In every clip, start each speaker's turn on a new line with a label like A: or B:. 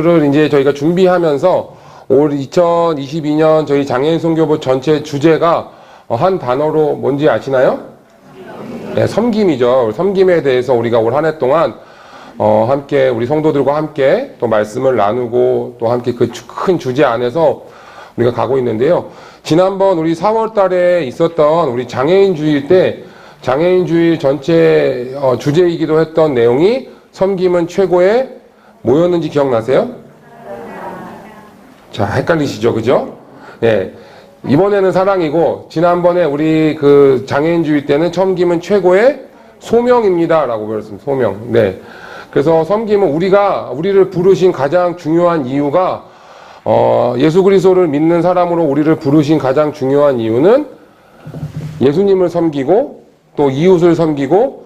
A: 캠프를 이제 저희가 준비하면서 올 2022년 저희 장애인 선교부 전체 주제가 한 단어로 뭔지 아시나요? 네, 섬김이죠. 섬김에 대해서 우리가 올 한 해 동안 함께 우리 성도들과 함께 또 말씀을 나누고 또 함께 그 큰 주제 안에서 우리가 가고 있는데요. 지난번 우리 4월 달에 있었던 우리 장애인 주일 때 장애인 주일 전체 주제이기도 했던 내용이 섬김은 최고의 뭐였는지 기억나세요? 자, 헷갈리시죠? 그죠? 예. 이번에는 사랑이고 지난번에 우리 그 장애인 주일 때는 섬김은 최고의 소명입니다 라고 배웠습니다. 소명. 네. 그래서 섬김은 우리를 부르신 가장 중요한 이유가 예수 그리스도를 믿는 사람으로 우리를 부르신 가장 중요한 이유는 예수님을 섬기고 또 이웃을 섬기고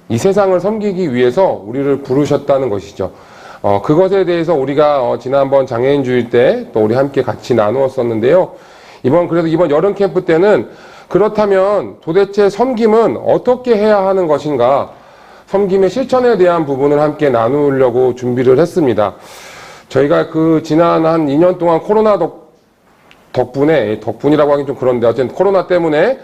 A: 이 세상을 섬기기 위해서 우리를 부르셨다는 것이죠. 그것에 대해서 우리가 지난번 장애인 주일 때 또 우리 함께 같이 나누었었는데요. 그래서 이번 여름 캠프 때는 그렇다면 도대체 섬김은 어떻게 해야 하는 것인가? 섬김의 실천에 대한 부분을 함께 나누려고 준비를 했습니다. 저희가 지난 한 2년 동안 코로나 덕분이라고 하긴 좀 그런데 어쨌든 코로나 때문에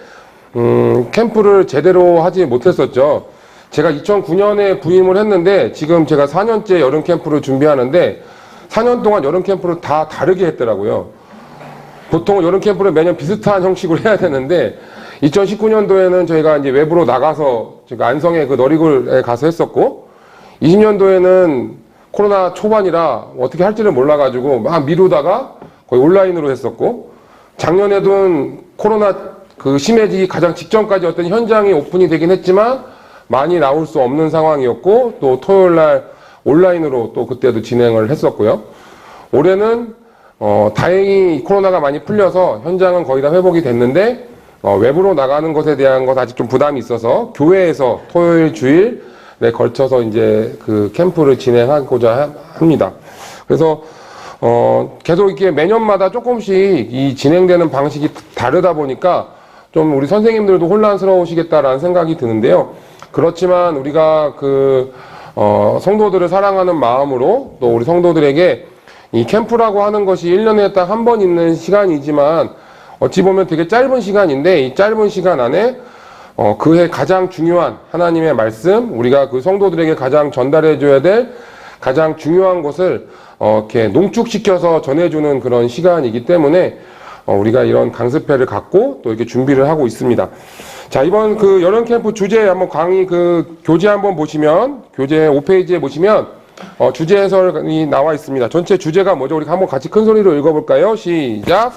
A: 캠프를 제대로 하지 못했었죠. 제가 2009년에 부임을 했는데 지금 제가 4년째 여름 캠프를 준비하는데 4년 동안 여름 캠프를 다 다르게 했더라고요. 보통 여름 캠프를 매년 비슷한 형식으로 해야 되는데 2019년도에는 저희가 이제 외부로 나가서 제가 안성의 그 너리굴에 가서 했었고 20년도에는 코로나 초반이라 어떻게 할지를 몰라가지고 막 미루다가 거의 온라인으로 했었고 작년에도 코로나 심해지기 가장 직전까지 어떤 현장이 오픈이 되긴 했지만 많이 나올 수 없는 상황이었고 또 토요일날 온라인으로 또 그때도 진행을 했었고요. 올해는 다행히 코로나가 많이 풀려서 현장은 거의 다 회복이 됐는데 외부로 나가는 것에 대한 것 아직 좀 부담이 있어서 교회에서 토요일 주일에 걸쳐서 이제 그 캠프를 진행하고자 합니다. 그래서 계속 이렇게 매년마다 조금씩 이 진행되는 방식이 다르다 보니까 좀 우리 선생님들도 혼란스러우시겠다라는 생각이 드는데요. 그렇지만 우리가 성도들을 사랑하는 마음으로 또 우리 성도들에게 이 캠프라고 하는 것이 1년에 딱 한 번 있는 시간이지만 어찌 보면 되게 짧은 시간인데 이 짧은 시간 안에 그해 가장 중요한 하나님의 말씀, 우리가 그 성도들에게 가장 전달해줘야 될 가장 중요한 것을 이렇게 농축시켜서 전해주는 그런 시간이기 때문에 우리가 이런 강습회를 갖고 또 이렇게 준비를 하고 있습니다. 자, 이번 여름 캠프 주제 한번 강의 교재 한번 보시면 교재 5페이지에 보시면 주제 해설이 나와 있습니다. 전체 주제가 뭐죠? 우리 한번 같이 큰 소리로 읽어볼까요? 시작!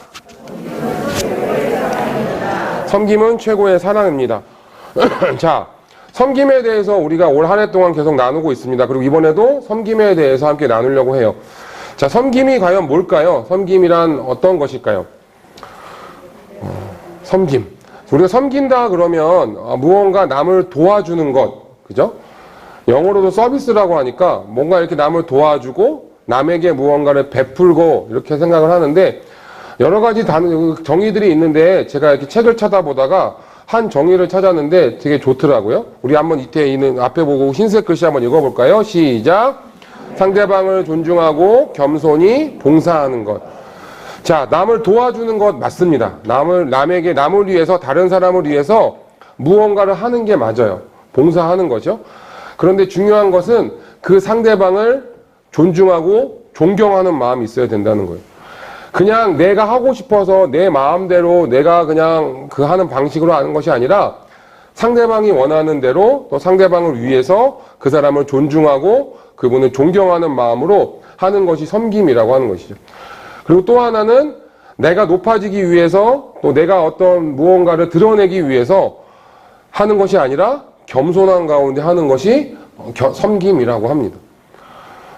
A: 섬김은 최고의 사랑입니다. 자, 섬김에 대해서 우리가 올 한 해 동안 계속 나누고 있습니다. 그리고 이번에도 섬김에 대해서 함께 나누려고 해요. 자, 섬김이 과연 뭘까요? 섬김이란 어떤 것일까요? 섬김. 우리가 섬긴다 그러면 무언가 남을 도와주는 것, 그죠? 영어로도 서비스라고 하니까 뭔가 이렇게 남을 도와주고 남에게 무언가를 베풀고 이렇게 생각을 하는데 여러 가지 정의들이 있는데 제가 이렇게 책을 찾아보다가 한 정의를 찾았는데 되게 좋더라고요. 우리 한번 이때 있는 앞에 보고 흰색 글씨 한번 읽어볼까요? 시작! 상대방을 존중하고 겸손히 봉사하는 것. 자, 남을 도와주는 것 맞습니다. 남을 위해서, 다른 사람을 위해서 무언가를 하는 게 맞아요. 봉사하는 거죠. 그런데 중요한 것은 그 상대방을 존중하고 존경하는 마음이 있어야 된다는 거예요. 그냥 내가 하고 싶어서 내 마음대로 내가 그냥 하는 방식으로 하는 것이 아니라 상대방이 원하는 대로 또 상대방을 위해서 그 사람을 존중하고 그분을 존경하는 마음으로 하는 것이 섬김이라고 하는 것이죠. 그리고 또 하나는 내가 높아지기 위해서 또 내가 어떤 무언가를 드러내기 위해서 하는 것이 아니라 겸손한 가운데 하는 것이 섬김이라고 합니다.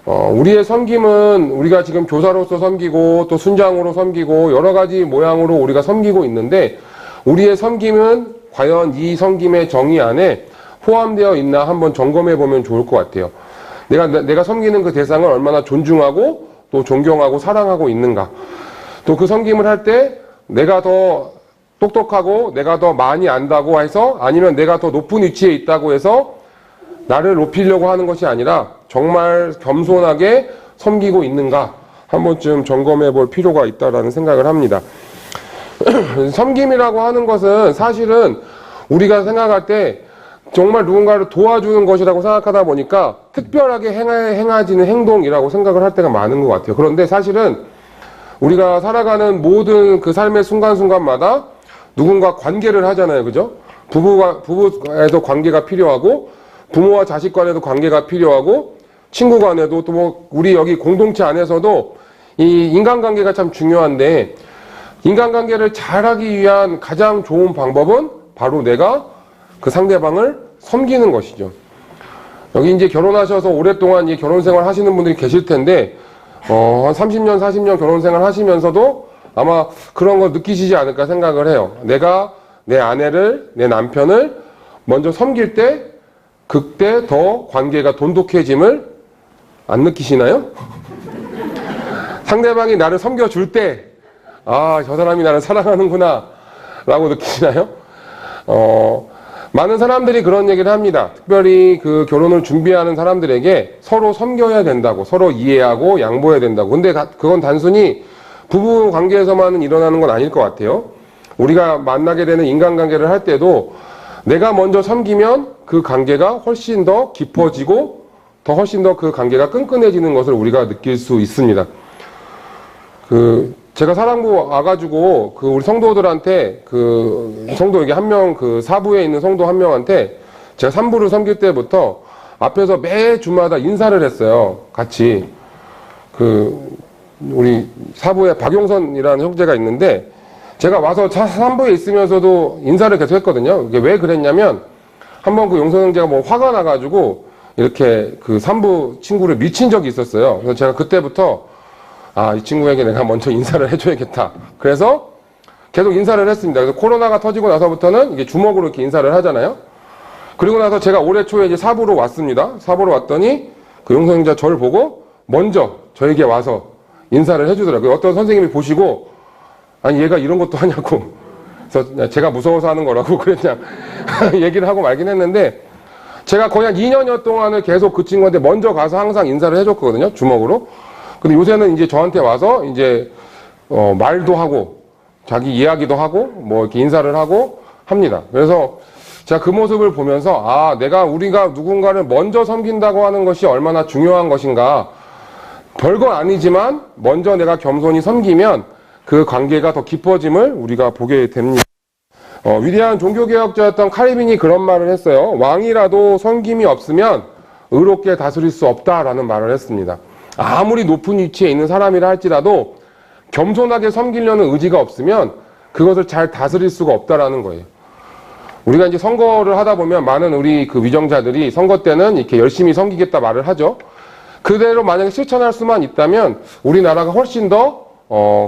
A: 우리의 섬김은 우리가 지금 교사로서 섬기고 또 순장으로 섬기고 여러 가지 모양으로 우리가 섬기고 있는데 우리의 섬김은 과연 이 섬김의 정의 안에 포함되어 있나 한번 점검해 보면 좋을 것 같아요. 내가 섬기는 그 대상을 얼마나 존중하고 또 존경하고 사랑하고 있는가. 또 그 섬김을 할 때 내가 더 똑똑하고 내가 더 많이 안다고 해서 아니면 내가 더 높은 위치에 있다고 해서 나를 높이려고 하는 것이 아니라 정말 겸손하게 섬기고 있는가 한 번쯤 점검해 볼 필요가 있다라는 생각을 합니다. 섬김이라고 하는 것은 사실은 우리가 생각할 때 정말 누군가를 도와주는 것이라고 생각하다 보니까 특별하게 행해지는 행동이라고 생각을 할 때가 많은 것 같아요. 그런데 사실은 우리가 살아가는 모든 그 삶의 순간순간마다 누군가 관계를 하잖아요. 그죠? 부부에도 관계가 필요하고, 부모와 자식 간에도 관계가 필요하고, 친구 간에도 또 뭐 우리 여기 공동체 안에서도 이 인간관계가 참 중요한데, 인간관계를 잘하기 위한 가장 좋은 방법은 바로 내가 그 상대방을 섬기는 것이죠. 여기 이제 결혼하셔서 오랫동안 이제 결혼 생활 하시는 분들이 계실 텐데, 한 30년, 40년 결혼 생활 하시면서도 아마 그런 거 느끼시지 않을까 생각을 해요. 내가 내 아내를, 내 남편을 먼저 섬길 때, 그때 더 관계가 돈독해짐을 안 느끼시나요? 상대방이 나를 섬겨줄 때, 아, 저 사람이 나를 사랑하는구나, 라고 느끼시나요? 많은 사람들이 그런 얘기를 합니다. 특별히 그 결혼을 준비하는 사람들에게 서로 섬겨야 된다고, 서로 이해하고 양보해야 된다고. 근데 그건 단순히 부부 관계에서만 일어나는 건 아닐 것 같아요. 우리가 만나게 되는 인간관계를 할 때도 내가 먼저 섬기면 그 관계가 훨씬 더 깊어지고 훨씬 더 그 관계가 끈끈해지는 것을 우리가 느낄 수 있습니다. 제가 사랑부 와가지고 우리 성도들한테 성도 여기 한 명, 사부에 있는 성도 한 명한테 제가 산부를 섬길 때부터 앞에서 매 주마다 인사를 했어요. 같이. 우리 사부에 박용선이라는 형제가 있는데 제가 와서 산부에 있으면서도 인사를 계속 했거든요. 이게 왜 그랬냐면 한번 용선 형제가 뭐 화가 나가지고 이렇게 산부 친구를 미친 적이 있었어요. 그래서 제가 그때부터 이 친구에게 내가 먼저 인사를 해줘야겠다. 그래서 계속 인사를 했습니다. 그래서 코로나가 터지고 나서부터는 이게 주먹으로 이렇게 인사를 하잖아요. 그리고 나서 제가 올해 초에 이제 사부로 왔습니다. 사부로 왔더니 용선 형제가 저를 보고 먼저 저에게 와서 인사를 해주더라고요. 어떤 선생님이 보시고 아니 얘가 이런 것도 하냐고. 그래서 제가 무서워서 하는 거라고 그냥 얘기를 하고 말긴 했는데 제가 거의 한 2년여 동안을 계속 그 친구한테 먼저 가서 항상 인사를 해줬거든요. 주먹으로. 근데 요새는 이제 저한테 와서 이제 말도 하고 자기 이야기도 하고 뭐 이렇게 인사를 하고 합니다. 그래서 제가 그 모습을 보면서 우리가 누군가를 먼저 섬긴다고 하는 것이 얼마나 중요한 것인가. 별거 아니지만 먼저 내가 겸손히 섬기면 그 관계가 더 깊어짐을 우리가 보게 됩니다. 위대한 종교개혁자였던 칼빈이 그런 말을 했어요. 왕이라도 섬김이 없으면 의롭게 다스릴 수 없다라는 말을 했습니다. 아무리 높은 위치에 있는 사람이라 할지라도 겸손하게 섬기려는 의지가 없으면 그것을 잘 다스릴 수가 없다라는 거예요. 우리가 이제 선거를 하다 보면 많은 우리 위정자들이 선거 때는 이렇게 열심히 섬기겠다 말을 하죠. 그대로 만약에 실천할 수만 있다면 우리나라가 훨씬 더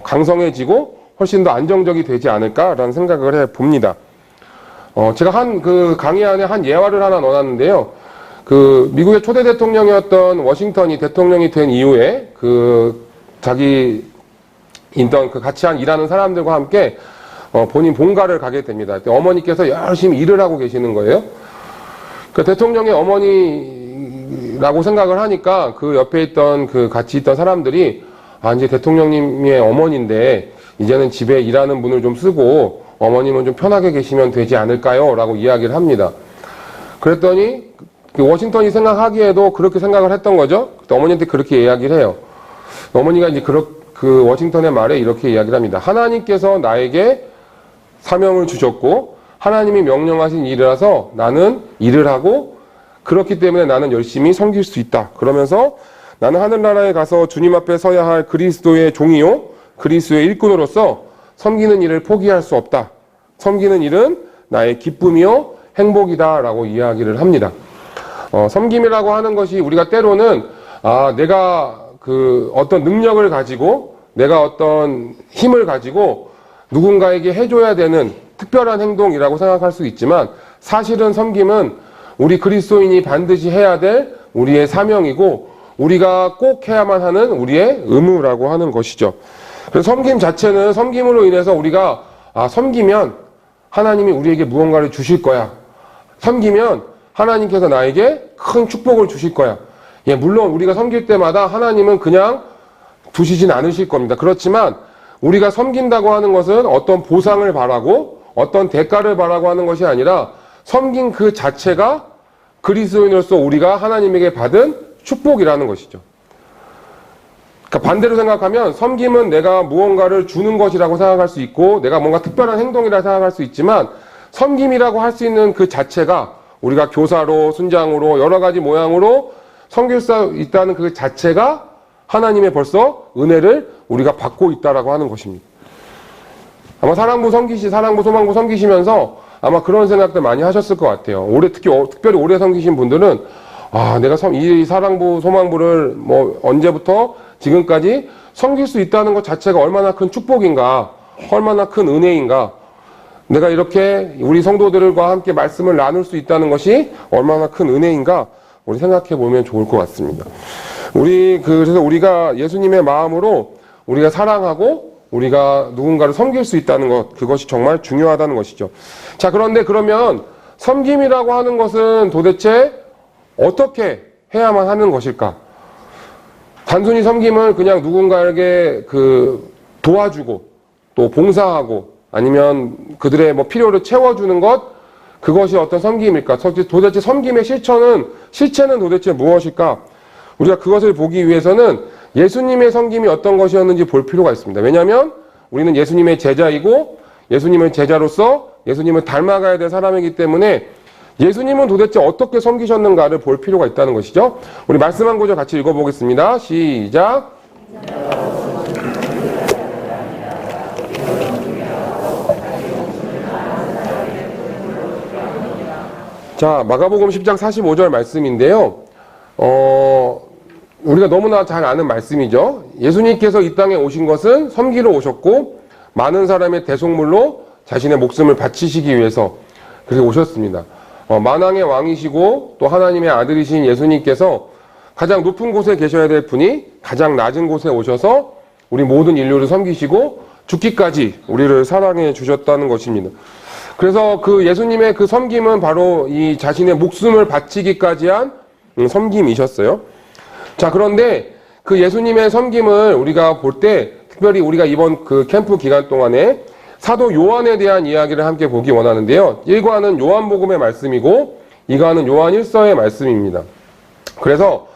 A: 강성해지고 훨씬 더 안정적이 되지 않을까라는 생각을 해 봅니다. 제가 강의 안에 한 예화를 하나 넣어놨는데요. 미국의 초대 대통령이었던 워싱턴이 대통령이 된 이후에 자기 같이 일하는 사람들과 함께 본인 본가를 가게 됩니다. 어머니께서 열심히 일을 하고 계시는 거예요. 대통령의 어머니라고 생각을 하니까 그 옆에 있던 같이 있던 사람들이 이제 대통령님의 어머니인데 이제는 집에 일하는 분을 좀 쓰고 어머님은 좀 편하게 계시면 되지 않을까요? 라고 이야기를 합니다. 그랬더니 워싱턴이 생각하기에도 그렇게 생각을 했던 거죠. 어머니한테 그렇게 이야기를 해요. 어머니가 이제 워싱턴의 말에 이렇게 이야기를 합니다. 하나님께서 나에게 사명을 주셨고 하나님이 명령하신 일이라서 나는 일을 하고 그렇기 때문에 나는 열심히 섬길 수 있다. 그러면서 나는 하늘나라에 가서 주님 앞에 서야 할 그리스도의 종이요 그리스도의 일꾼으로서 섬기는 일을 포기할 수 없다. 섬기는 일은 나의 기쁨이요 행복이다 라고 이야기를 합니다. 섬김이라고 하는 것이 우리가 때로는 내가 어떤 능력을 가지고 내가 어떤 힘을 가지고 누군가에게 해줘야 되는 특별한 행동이라고 생각할 수 있지만 사실은 섬김은 우리 그리스도인이 반드시 해야 될 우리의 사명이고 우리가 꼭 해야만 하는 우리의 의무라고 하는 것이죠. 그래서 섬김 자체는 섬김으로 인해서 우리가 섬기면 하나님이 우리에게 무언가를 주실 거야. 섬기면 하나님께서 나에게 큰 축복을 주실 거야. 예, 물론 우리가 섬길 때마다 하나님은 그냥 두시진 않으실 겁니다. 그렇지만 우리가 섬긴다고 하는 것은 어떤 보상을 바라고 어떤 대가를 바라고 하는 것이 아니라 섬긴 그 자체가 그리스도인으로서 우리가 하나님에게 받은 축복이라는 것이죠. 그러니까 반대로 생각하면 섬김은 내가 무언가를 주는 것이라고 생각할 수 있고 내가 뭔가 특별한 행동이라 생각할 수 있지만 섬김이라고 할 수 있는 그 자체가 우리가 교사로 순장으로 여러 가지 모양으로 섬길 수 있다는 그 자체가 하나님의 벌써 은혜를 우리가 받고 있다라고 하는 것입니다. 아마 사랑부 소망부 섬기시면서 아마 그런 생각들 많이 하셨을 것 같아요. 특별히 오래 섬기신 분들은 내가 이 사랑부 소망부를 뭐 언제부터 지금까지 섬길 수 있다는 것 자체가 얼마나 큰 축복인가, 얼마나 큰 은혜인가, 내가 이렇게 우리 성도들과 함께 말씀을 나눌 수 있다는 것이 얼마나 큰 은혜인가 우리 생각해 보면 좋을 것 같습니다. 그래서 우리가 예수님의 마음으로 우리가 사랑하고 우리가 누군가를 섬길 수 있다는 것, 그것이 정말 중요하다는 것이죠. 자, 그런데 그러면 섬김이라고 하는 것은 도대체 어떻게 해야만 하는 것일까? 단순히 섬김을 그냥 누군가에게 도와주고 또 봉사하고 아니면 그들의 뭐 필요를 채워주는 것, 그것이 어떤 섬김일까? 도대체 섬김의 실체는 도대체 무엇일까? 우리가 그것을 보기 위해서는 예수님의 섬김이 어떤 것이었는지 볼 필요가 있습니다. 왜냐하면 우리는 예수님의 제자이고 예수님의 제자로서 예수님을 닮아가야 될 사람이기 때문에 예수님은 도대체 어떻게 섬기셨는가를 볼 필요가 있다는 것이죠. 우리 말씀 한 구절 같이 읽어보겠습니다. 시작. 자, 마가복음 10장 45절 말씀인데요. 우리가 너무나 잘 아는 말씀이죠. 예수님께서 이 땅에 오신 것은 섬기러 오셨고 많은 사람의 대속물로 자신의 목숨을 바치시기 위해서 그렇게 오셨습니다. 만왕의 왕이시고 또 하나님의 아들이신 예수님께서 가장 높은 곳에 계셔야 될 분이 가장 낮은 곳에 오셔서 우리 모든 인류를 섬기시고 죽기까지 우리를 사랑해 주셨다는 것입니다. 그래서 그 예수님의 그 섬김은 바로 이 자신의 목숨을 바치기까지 한 섬김이셨어요. 자, 그런데 그 예수님의 섬김을 우리가 볼 때 특별히 우리가 이번 그 캠프 기간 동안에 사도 요한에 대한 이야기를 함께 보기 원하는데요. 1과는 요한복음의 말씀이고 2과는 요한 1서의 말씀입니다. 그래서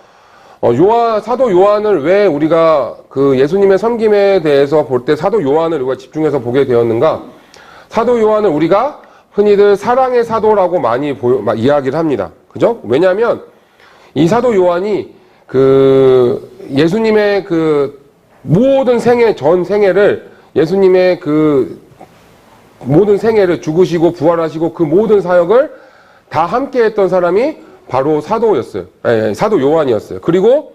A: 사도 요한을 왜 우리가 그 예수님의 섬김에 대해서 볼 때 사도 요한을 우리가 집중해서 보게 되었는가? 사도 요한을 우리가 흔히들 사랑의 사도라고 많이 이야기를 합니다. 그죠? 왜냐하면 이 사도 요한이 예수님의 모든 전 생애를 예수님의 모든 생애를 죽으시고 부활하시고 그 모든 사역을 다 함께 했던 사람이 바로 사도였어요. 사도 요한이었어요. 그리고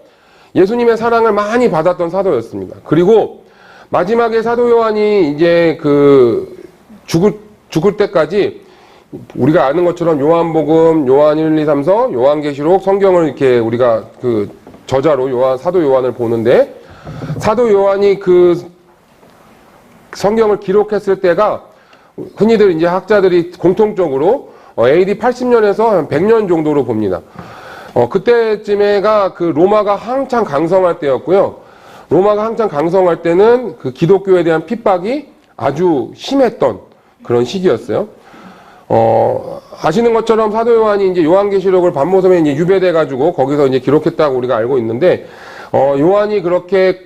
A: 예수님의 사랑을 많이 받았던 사도였습니다. 그리고 마지막에 사도 요한이 이제 죽을 때까지 우리가 아는 것처럼 요한복음, 요한 1, 2, 3서, 요한계시록, 성경을 이렇게 우리가 저자로 사도 요한을 보는데 사도 요한이 성경을 기록했을 때가 흔히들 이제 학자들이 공통적으로 AD 80년에서 한 100년 정도로 봅니다. 그때쯤에가 로마가 한창 강성할 때였고요. 로마가 한창 강성할 때는 기독교에 대한 핍박이 아주 심했던 그런 시기였어요. 아시는 것처럼 사도 요한이 이제 요한계시록을 반모섬에 이제 유배돼가지고 거기서 이제 기록했다고 우리가 알고 있는데, 요한이 그렇게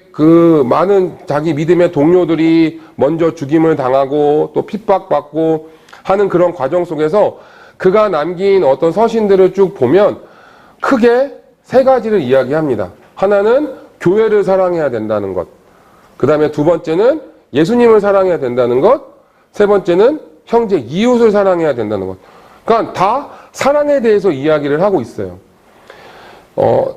A: 많은 자기 믿음의 동료들이 먼저 죽임을 당하고 또 핍박받고 하는 그런 과정 속에서 그가 남긴 어떤 서신들을 쭉 보면 크게 세 가지를 이야기합니다. 하나는 교회를 사랑해야 된다는 것. 그 다음에 두 번째는 예수님을 사랑해야 된다는 것. 세 번째는 형제 이웃을 사랑해야 된다는 것. 그러니까 다 사랑에 대해서 이야기를 하고 있어요.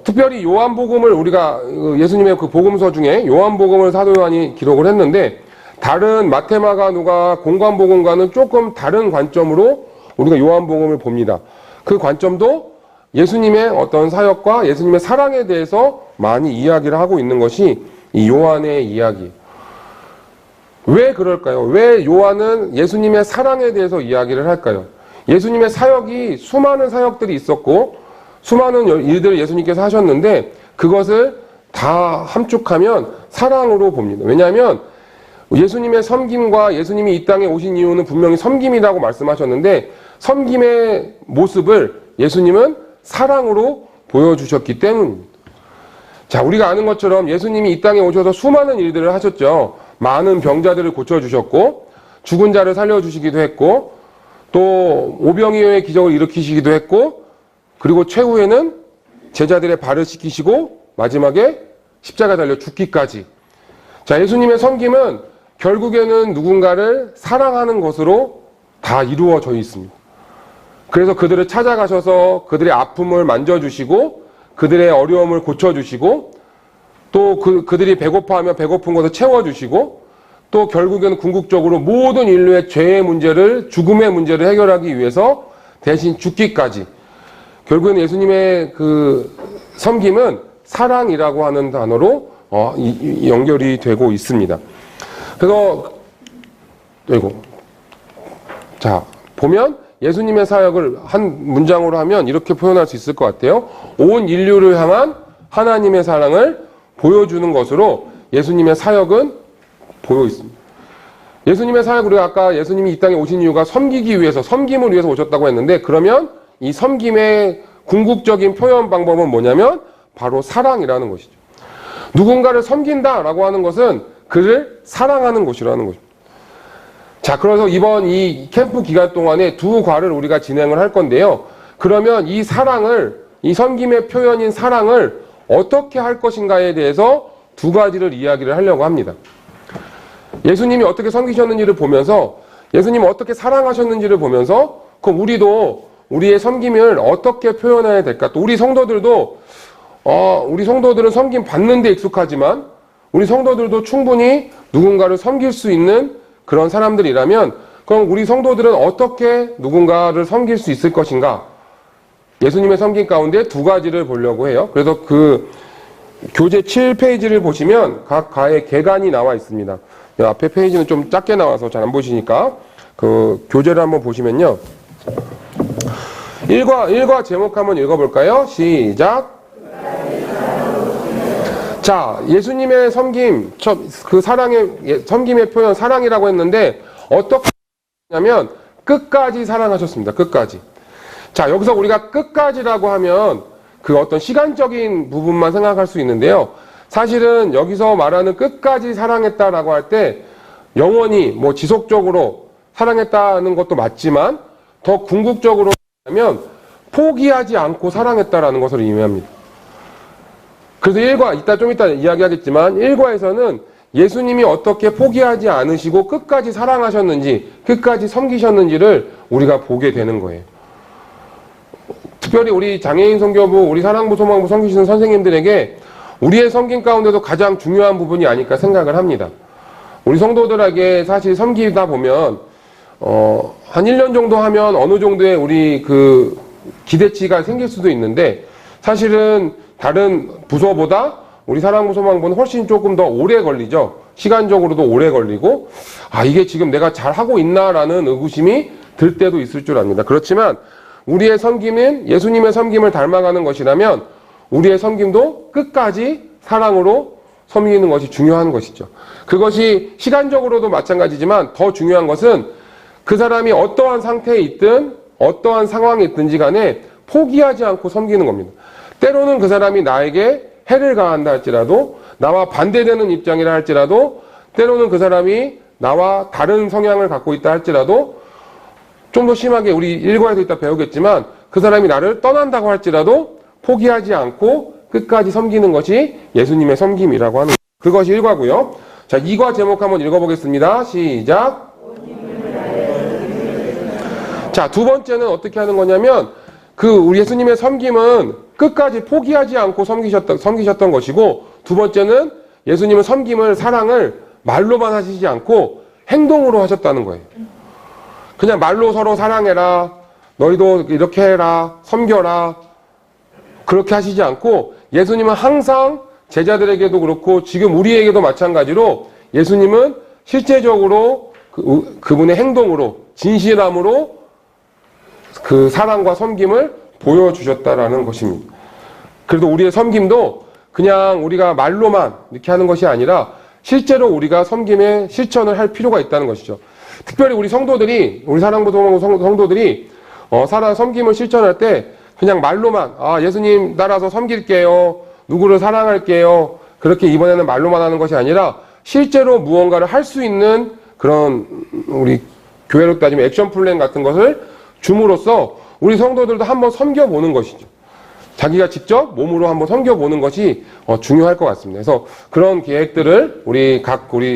A: 특별히 요한복음을 우리가 예수님의 복음서 중에 요한복음을 사도 요한이 기록을 했는데 다른 마태, 마가, 누가, 공관복음과는 조금 다른 관점으로 우리가 요한복음을 봅니다. 그 관점도 예수님의 어떤 사역과 예수님의 사랑에 대해서 많이 이야기를 하고 있는 것이 이 요한의 이야기. 왜 그럴까요? 왜 요한은 예수님의 사랑에 대해서 이야기를 할까요? 예수님의 사역이 수많은 사역들이 있었고 수많은 일들을 예수님께서 하셨는데 그것을 다 함축하면 사랑으로 봅니다. 왜냐하면 예수님의 섬김과 예수님이 이 땅에 오신 이유는 분명히 섬김이라고 말씀하셨는데 섬김의 모습을 예수님은 사랑으로 보여주셨기 때문입니다. 자, 우리가 아는 것처럼 예수님이 이 땅에 오셔서 수많은 일들을 하셨죠. 많은 병자들을 고쳐주셨고 죽은 자를 살려주시기도 했고 또 오병이어의 기적을 일으키시기도 했고 그리고 최후에는 제자들의 발을 씻기시고 마지막에 십자가 달려 죽기까지. 자, 예수님의 섬김은 결국에는 누군가를 사랑하는 것으로 다 이루어져 있습니다. 그래서 그들을 찾아가셔서 그들의 아픔을 만져주시고 그들의 어려움을 고쳐주시고 또 그들이 배고파하면 배고픈 것을 채워주시고 또 결국에는 궁극적으로 모든 인류의 죄의 문제를 죽음의 문제를 해결하기 위해서 대신 죽기까지. 결국에는 예수님의 그 섬김은 사랑이라고 하는 단어로 연결이 되고 있습니다. 그래서 자, 보면 예수님의 사역을 한 문장으로 하면 이렇게 표현할 수 있을 것 같아요. 온 인류를 향한 하나님의 사랑을 보여주는 것으로 예수님의 사역은 보여 있습니다. 예수님의 사역, 우리가 아까 예수님이 이 땅에 오신 이유가 섬기기 위해서, 섬김을 위해서 오셨다고 했는데 그러면 이 섬김의 궁극적인 표현 방법은 뭐냐면 바로 사랑이라는 것이죠. 누군가를 섬긴다라고 하는 것은 그를 사랑하는 것이라는 것입니다. 자, 그래서 이번 이 캠프 기간 동안에 두 과를 우리가 진행을 할 건데요. 그러면 이 사랑을, 이 섬김의 표현인 사랑을 어떻게 할 것인가에 대해서 두 가지를 이야기를 하려고 합니다. 예수님이 어떻게 섬기셨는지를 보면서, 예수님이 어떻게 사랑하셨는지를 보면서, 그럼 우리도 우리의 섬김을 어떻게 표현해야 될까? 또 우리 성도들도, 우리 성도들은 섬김 받는 데 익숙하지만, 우리 성도들도 충분히 누군가를 섬길 수 있는 그런 사람들이라면, 그럼 우리 성도들은 어떻게 누군가를 섬길 수 있을 것인가? 예수님의 섬김 가운데 두 가지를 보려고 해요. 그래서 그 교재 7페이지를 보시면 각 가의 계간이 나와 있습니다. 앞에 페이지는 좀 작게 나와서 잘 안 보시니까 그 교재를 한번 보시면요. 1과 제목 한번 읽어볼까요? 시작. 자, 예수님의 섬김, 그 사랑의, 섬김의 표현 사랑이라고 했는데 어떻게 하냐면 끝까지 사랑하셨습니다. 끝까지. 자, 여기서 우리가 끝까지라고 하면 그 어떤 시간적인 부분만 생각할 수 있는데요. 사실은 여기서 말하는 끝까지 사랑했다라고 할 때 영원히 뭐 지속적으로 사랑했다는 것도 맞지만 더 궁극적으로 하면 포기하지 않고 사랑했다라는 것을 의미합니다. 그래서 좀 이따 이야기하겠지만 1과에서는 예수님이 어떻게 포기하지 않으시고 끝까지 사랑하셨는지, 끝까지 섬기셨는지를 우리가 보게 되는 거예요. 특별히 우리 장애인 선교부, 우리 사랑부, 소망부 섬기시는 선생님들에게 우리의 섬김 가운데도 가장 중요한 부분이 아닐까 생각을 합니다. 우리 성도들에게 사실 섬기다 보면 한 1년 정도 하면 어느 정도의 우리 그 기대치가 생길 수도 있는데 사실은 다른 부서보다 우리 사랑부, 소망부는 훨씬 조금 더 오래 걸리죠. 시간적으로도 오래 걸리고 이게 지금 내가 잘하고 있나라는 의구심이 들 때도 있을 줄 압니다. 그렇지만 우리의 섬김은 예수님의 섬김을 닮아가는 것이라면 우리의 섬김도 끝까지 사랑으로 섬기는 것이 중요한 것이죠. 그것이 시간적으로도 마찬가지지만 더 중요한 것은 그 사람이 어떠한 상태에 있든 어떠한 상황에 있든지 간에 포기하지 않고 섬기는 겁니다. 때로는 그 사람이 나에게 해를 가한다 할지라도, 나와 반대되는 입장이라 할지라도, 때로는 그 사람이 나와 다른 성향을 갖고 있다 할지라도, 좀 더 심하게 우리 1과에도 이따 배우겠지만 그 사람이 나를 떠난다고 할지라도 포기하지 않고 끝까지 섬기는 것이 예수님의 섬김이라고 하는, 그것이 1과고요. 자, 2과 제목 한번 읽어보겠습니다. 시작. 자, 두 번째는 어떻게 하는 거냐면 우리 예수님의 섬김은 끝까지 포기하지 않고 섬기셨던 것이고, 두 번째는 예수님은 섬김을, 사랑을 말로만 하시지 않고 행동으로 하셨다는 거예요. 그냥 말로 서로 사랑해라, 너희도 이렇게 해라, 섬겨라, 그렇게 하시지 않고 예수님은 항상 제자들에게도 그렇고 지금 우리에게도 마찬가지로 예수님은 실제적으로 그분의 행동으로, 진실함으로 그 사랑과 섬김을 보여주셨다라는 것입니다. 그래도 우리의 섬김도 그냥 우리가 말로만 이렇게 하는 것이 아니라 실제로 우리가 섬김의 실천을 할 필요가 있다는 것이죠. 특별히 우리 성도들이, 우리 사랑방송 성도들이 섬김을 실천할 때 그냥 말로만 예수님 따라서 섬길게요, 누구를 사랑할게요, 그렇게 이번에는 말로만 하는 것이 아니라 실제로 무언가를 할 수 있는 그런 우리 교회로 따지면 액션 플랜 같은 것을 줌으로써 우리 성도들도 한번 섬겨보는 것이죠. 자기가 직접 몸으로 한번 섬겨보는 것이 중요할 것 같습니다. 그래서 그런 계획들을 우리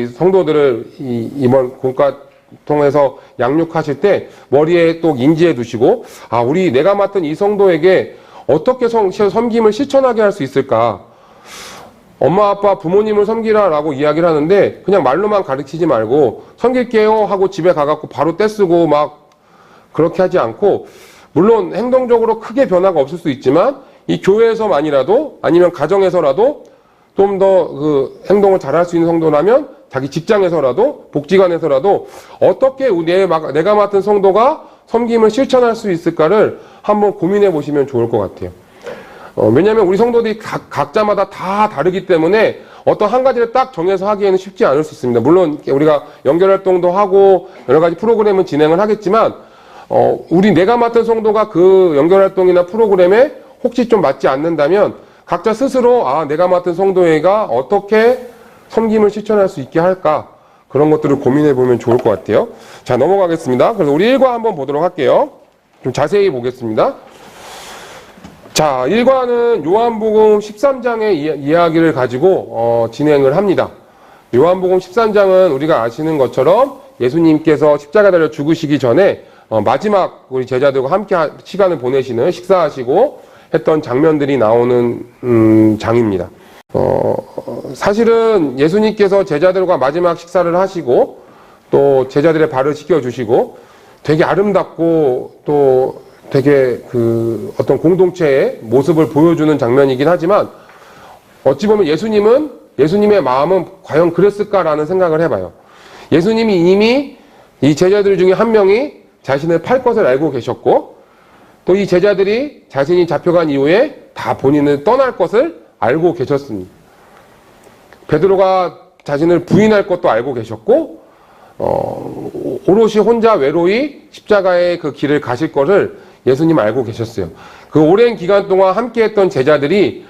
A: 성도들을 이번 공과 통해서 양육하실 때 머리에 또 인지해 두시고, 내가 맡은 이 성도에게 어떻게 섬김을 실천하게 할 수 있을까? 엄마, 아빠, 부모님을 섬기라라고 이야기를 하는데 그냥 말로만 가르치지 말고 섬길게요 하고 집에 가갖고 바로 떼쓰고 막 그렇게 하지 않고, 물론 행동적으로 크게 변화가 없을 수 있지만 이 교회에서만이라도 아니면 가정에서라도 좀 더 그 행동을 잘할 수 있는 성도라면 자기 직장에서라도 복지관에서라도 어떻게 내가 맡은 성도가 섬김을 실천할 수 있을까를 한번 고민해 보시면 좋을 것 같아요. 왜냐하면 우리 성도들이 각자마다 다 다르기 때문에 어떤 한 가지를 딱 정해서 하기에는 쉽지 않을 수 있습니다. 물론 우리가 연결활동도 하고 여러 가지 프로그램은 진행을 하겠지만 내가 맡은 성도가 그 연결활동이나 프로그램에 혹시 좀 맞지 않는다면 각자 스스로 내가 맡은 성도회가 어떻게 섬김을 실천할 수 있게 할까, 그런 것들을 고민해 보면 좋을 것 같아요. 자, 넘어가겠습니다. 그래서 우리 1과 한번 보도록 할게요. 좀 자세히 보겠습니다. 자, 1과는 요한복음 13장의 이야기를 가지고 진행을 합니다. 요한복음 13장은 우리가 아시는 것처럼 예수님께서 십자가 달려 죽으시기 전에 마지막 우리 제자들과 함께 시간을 보내시는, 식사하시고 했던 장면들이 나오는 장입니다. 사실은 예수님께서 제자들과 마지막 식사를 하시고 또 제자들의 발을 씻겨주시고 되게 아름답고 또 되게 어떤 공동체의 모습을 보여주는 장면이긴 하지만, 어찌 보면 예수님의 마음은 과연 그랬을까라는 생각을 해봐요. 예수님이 이미 이 제자들 중에 한 명이 자신을 팔 것을 알고 계셨고, 또 이 제자들이 자신이 잡혀간 이후에 다 본인을 떠날 것을 알고 계셨습니다. 베드로가 자신을 부인할 것도 알고 계셨고, 오롯이 혼자 외로이 십자가의 그 길을 가실 것을 예수님 알고 계셨어요. 그 오랜 기간 동안 함께했던 제자들이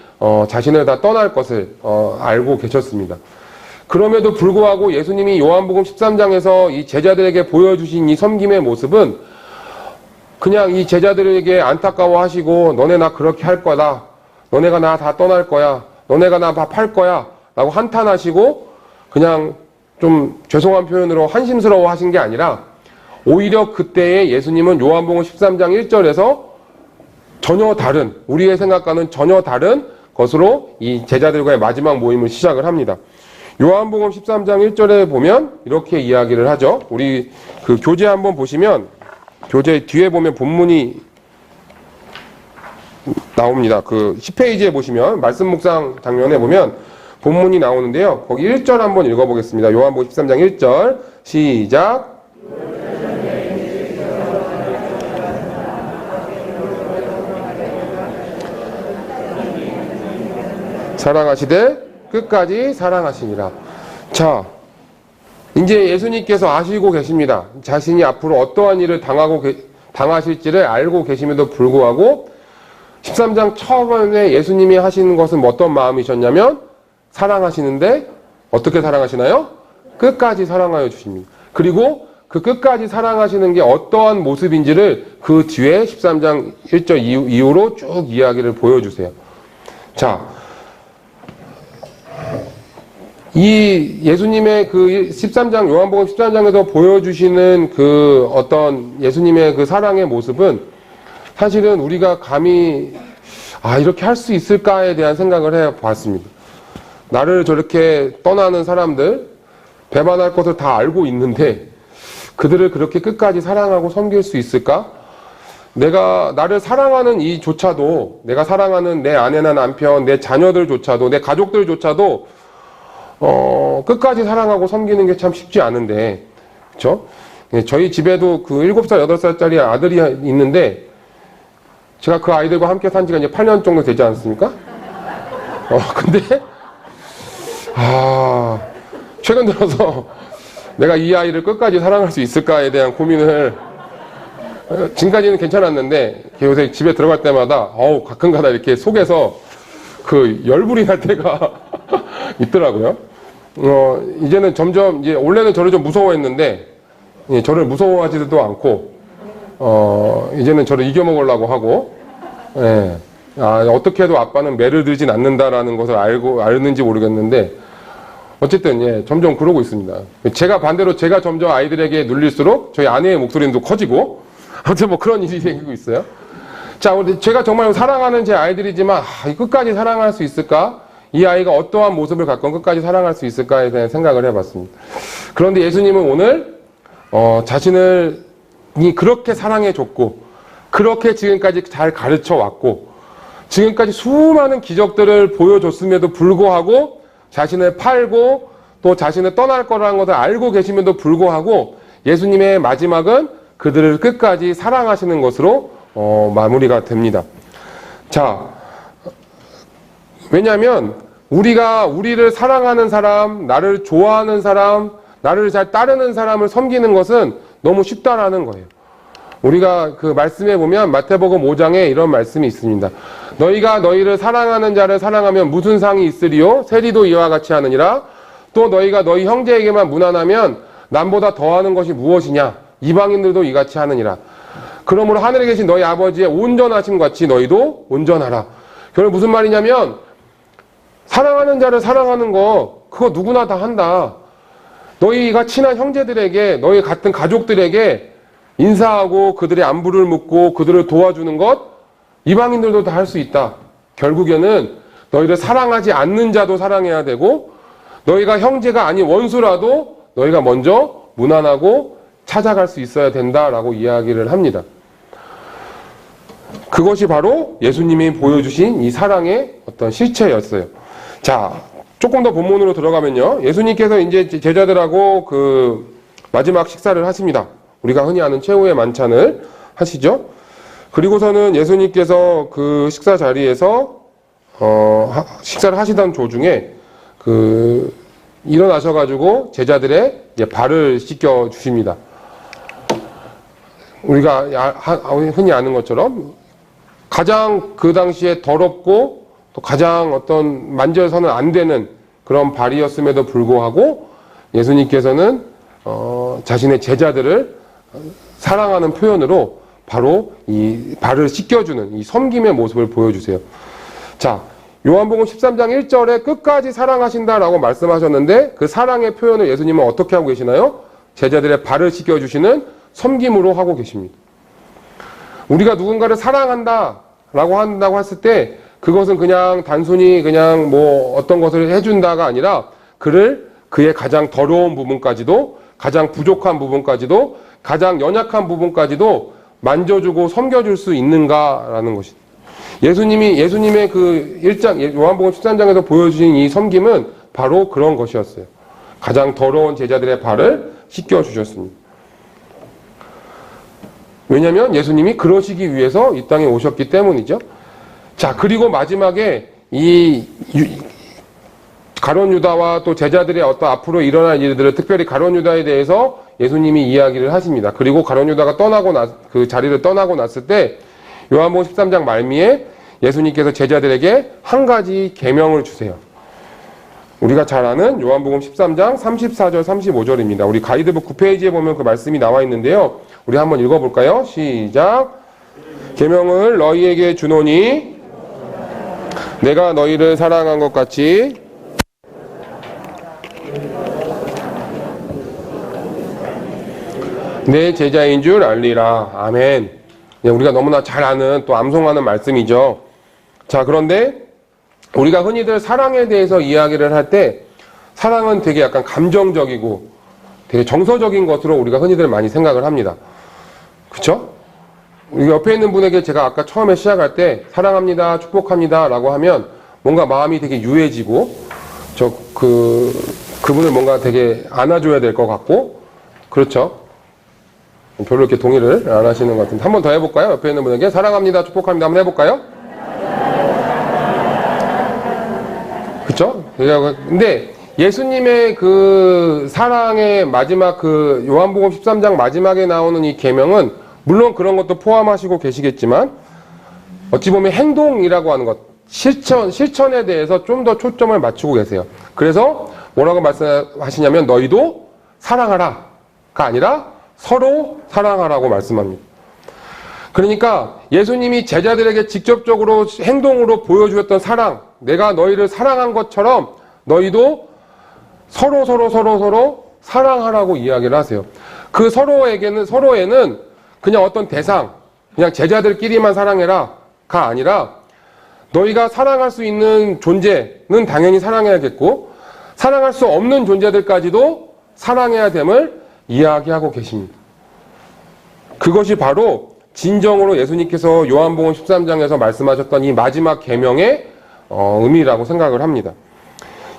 A: 자신을 다 떠날 것을 알고 계셨습니다. 그럼에도 불구하고 예수님이 요한복음 13장에서 이 제자들에게 보여주신 이 섬김의 모습은 그냥 이 제자들에게 안타까워하시고 너네 나 그렇게 할 거다, 너네가 나 다 떠날 거야, 너네가 나 다 팔 거야 라고 한탄하시고 그냥 좀 죄송한 표현으로 한심스러워 하신 게 아니라, 오히려 그때에 예수님은 요한복음 13장 1절에서 전혀 다른, 우리의 생각과는 전혀 다른 것으로 이 제자들과의 마지막 모임을 시작을 합니다. 요한복음 13장 1절에 보면 이렇게 이야기를 하죠. 우리 그 교재 한번 보시면, 교재 뒤에 보면 본문이 나옵니다. 그 10페이지에 보시면 말씀 묵상 장면에 보면 본문이 나오는데요. 거기 1절 한번 읽어보겠습니다. 요한복음 13장 1절 시작. 사랑하시되 끝까지 사랑하시니라. 자, 이제 예수님께서 아시고 계십니다. 자신이 앞으로 어떠한 일을 당하실지를 알고 계심에도 불구하고 13장 처음에 예수님이 하시는 것은 어떤 마음이셨냐면, 사랑하시는데 어떻게 사랑하시나요? 끝까지 사랑하여 주십니다. 그리고 그 끝까지 사랑하시는 게 어떠한 모습인지를 그 뒤에 13장 1절 이후로 쭉 이야기를 보여주세요. 자, 이 예수님의 그 13장, 요한복음 13장에서 보여주시는 그 어떤 예수님의 그 사랑의 모습은 사실은 우리가 감히 이렇게 할 수 있을까에 대한 생각을 해봤습니다. 나를 저렇게 떠나는 사람들, 배반할 것을 다 알고 있는데 그들을 그렇게 끝까지 사랑하고 섬길 수 있을까? 나를 사랑하는 이조차도, 내가 사랑하는 내 아내나 남편, 내 자녀들조차도, 내 가족들조차도 끝까지 사랑하고 섬기는 게 참 쉽지 않은데, 그쵸? 저희 집에도 그 7살, 8살짜리 아들이 있는데, 제가 그 아이들과 함께 산 지가 이제 8년 정도 되지 않습니까? 근데, 최근 들어서 내가 이 아이를 끝까지 사랑할 수 있을까에 대한 고민을, 지금까지는 괜찮았는데, 요새 집에 들어갈 때마다, 가끔가다 이렇게 속에서 그 열불이 날 때가 있더라고요. 이제는 점점, 이제 원래는 저를 좀 무서워했는데, 저를 무서워하지도 않고, 이제는 저를 이겨먹으려고 하고, 예. 어떻게 해도 아빠는 매를 들진 않는다라는 것을 알는지 모르겠는데, 어쨌든, 예, 점점 그러고 있습니다. 제가 반대로 제가 점점 아이들에게 눌릴수록 저희 아내의 목소리는 또 커지고, 아무튼 뭐 그런 일이 생기고 있어요. 자, 제가 정말 사랑하는 제 아이들이지만, 끝까지 사랑할 수 있을까? 이 아이가 어떠한 모습을 갖건 끝까지 사랑할 수 있을까에 대한 생각을 해봤습니다. 그런데 예수님은 오늘, 자신을 그렇게 사랑해줬고, 그렇게 지금까지 잘 가르쳐 왔고, 지금까지 수많은 기적들을 보여줬음에도 불구하고, 자신을 팔고, 또 자신을 떠날 거라는 것을 알고 계심에도 불구하고, 예수님의 마지막은 그들을 끝까지 사랑하시는 것으로, 마무리가 됩니다. 자, 왜냐하면, 우리를 사랑하는 사람, 나를 좋아하는 사람, 나를 잘 따르는 사람을 섬기는 것은 너무 쉽다라는 거예요. 우리가 그 말씀에 보면 마태복음 5장에 이런 말씀이 있습니다. 너희가 너희를 사랑하는 자를 사랑하면 무슨 상이 있으리요? 세리도 이와 같이 하느니라. 또 너희가 너희 형제에게만 무난하면 남보다 더하는 것이 무엇이냐? 이방인들도 이같이 하느니라. 그러므로 하늘에 계신 너희 아버지의 온전하심 같이 너희도 온전하라. 결국 무슨 말이냐면 사랑하는 자를 사랑하는 거 그거 누구나 다 한다. 너희가 친한 형제들에게 너희 같은 가족들에게 인사하고 그들의 안부를 묻고 그들을 도와주는 것 이방인들도 다 할 수 있다. 결국에는 너희를 사랑하지 않는 자도 사랑해야 되고 너희가 형제가 아닌 원수라도 너희가 먼저 무난하고 찾아갈 수 있어야 된다라고 이야기를 합니다. 그것이 바로 예수님이 보여주신 이 사랑의 어떤 실체였어요. 자, 조금 더 본문으로 들어가면요. 예수님께서 이제 제자들하고 그 마지막 식사를 하십니다. 우리가 흔히 아는 최후의 만찬을 하시죠. 그리고서는 예수님께서 그 식사 자리에서 식사를 하시던 도중에 일어나셔가지고 제자들의 이제 발을 씻겨 주십니다. 우리가 흔히 아는 것처럼 가장 그 당시에 더럽고 또 가장 어떤 만져서는 안 되는 그런 발이었음에도 불구하고 예수님께서는 자신의 제자들을 사랑하는 표현으로 바로 이 발을 씻겨주는 이 섬김의 모습을 보여주세요. 자, 요한복음 13장 1절에 끝까지 사랑하신다라고 말씀하셨는데 그 사랑의 표현을 예수님은 어떻게 하고 계시나요? 제자들의 발을 씻겨주시는 섬김으로 하고 계십니다. 우리가 누군가를 사랑한다라고 한다고 했을 때 그것은 그냥 단순히 그냥 뭐 어떤 것을 해준다가 아니라 그의 가장 더러운 부분까지도 가장 부족한 부분까지도 가장 연약한 부분까지도 만져주고 섬겨줄 수 있는가라는 것이 예수님의 그 1장 요한복음 13장에서 보여주신 이 섬김은 바로 그런 것이었어요. 가장 더러운 제자들의 발을 씻겨주셨습니다. 왜냐하면 예수님이 그러시기 위해서 이 땅에 오셨기 때문이죠. 자, 그리고 마지막에 이 가룟 유다와 또 제자들의 어떤 앞으로 일어날 일들을 특별히 가룟 유다에 대해서 예수님이 이야기를 하십니다. 그리고 가룟 유다가 그 자리를 떠나고 났을 때 요한복음 13장 말미에 예수님께서 제자들에게 한 가지 계명을 주세요. 우리가 잘 아는 요한복음 13장 34절 35절입니다. 우리 가이드북 9페이지에 보면 그 말씀이 나와 있는데요. 우리 한번 읽어볼까요? 시작. 계명을 너희에게 주노니 내가 너희를 사랑한 것 같이 내 제자인 줄 알리라. 아멘. 우리가 너무나 잘 아는 또 암송하는 말씀이죠. 자, 그런데 우리가 흔히들 사랑에 대해서 이야기를 할 때 사랑은 되게 약간 감정적이고 되게 정서적인 것으로 우리가 흔히들 많이 생각을 합니다. 그쵸? 우리 옆에 있는 분에게 제가 아까 처음에 시작할 때 사랑합니다, 축복합니다 라고 하면 뭔가 마음이 되게 유해지고 그분을 뭔가 되게 안아줘야 될 것 같고 그렇죠? 별로 이렇게 동의를 안 하시는 것 같은데 한 번 더 해볼까요? 옆에 있는 분에게 사랑합니다, 축복합니다 한번 해볼까요? 그쵸? 근데 예수님의 그 사랑의 마지막 그 요한복음 13장 마지막에 나오는 이 계명은 물론 그런 것도 포함하시고 계시겠지만 어찌 보면 행동이라고 하는 것, 실천에 대해서 좀 더 초점을 맞추고 계세요. 그래서 뭐라고 말씀하시냐면 너희도 사랑하라가 아니라 서로 사랑하라고 말씀합니다. 그러니까 예수님이 제자들에게 직접적으로 행동으로 보여주었던 사랑, 내가 너희를 사랑한 것처럼 너희도 서로 사랑하라고 이야기를 하세요. 그 서로에는 그냥 어떤 대상, 그냥 제자들끼리만 사랑해라가 아니라 너희가 사랑할 수 있는 존재는 당연히 사랑해야겠고 사랑할 수 없는 존재들까지도 사랑해야 됨을 이야기하고 계십니다. 그것이 바로 진정으로 예수님께서 요한복음 13장에서 말씀하셨던 이 마지막 계명의 의미라고 생각을 합니다.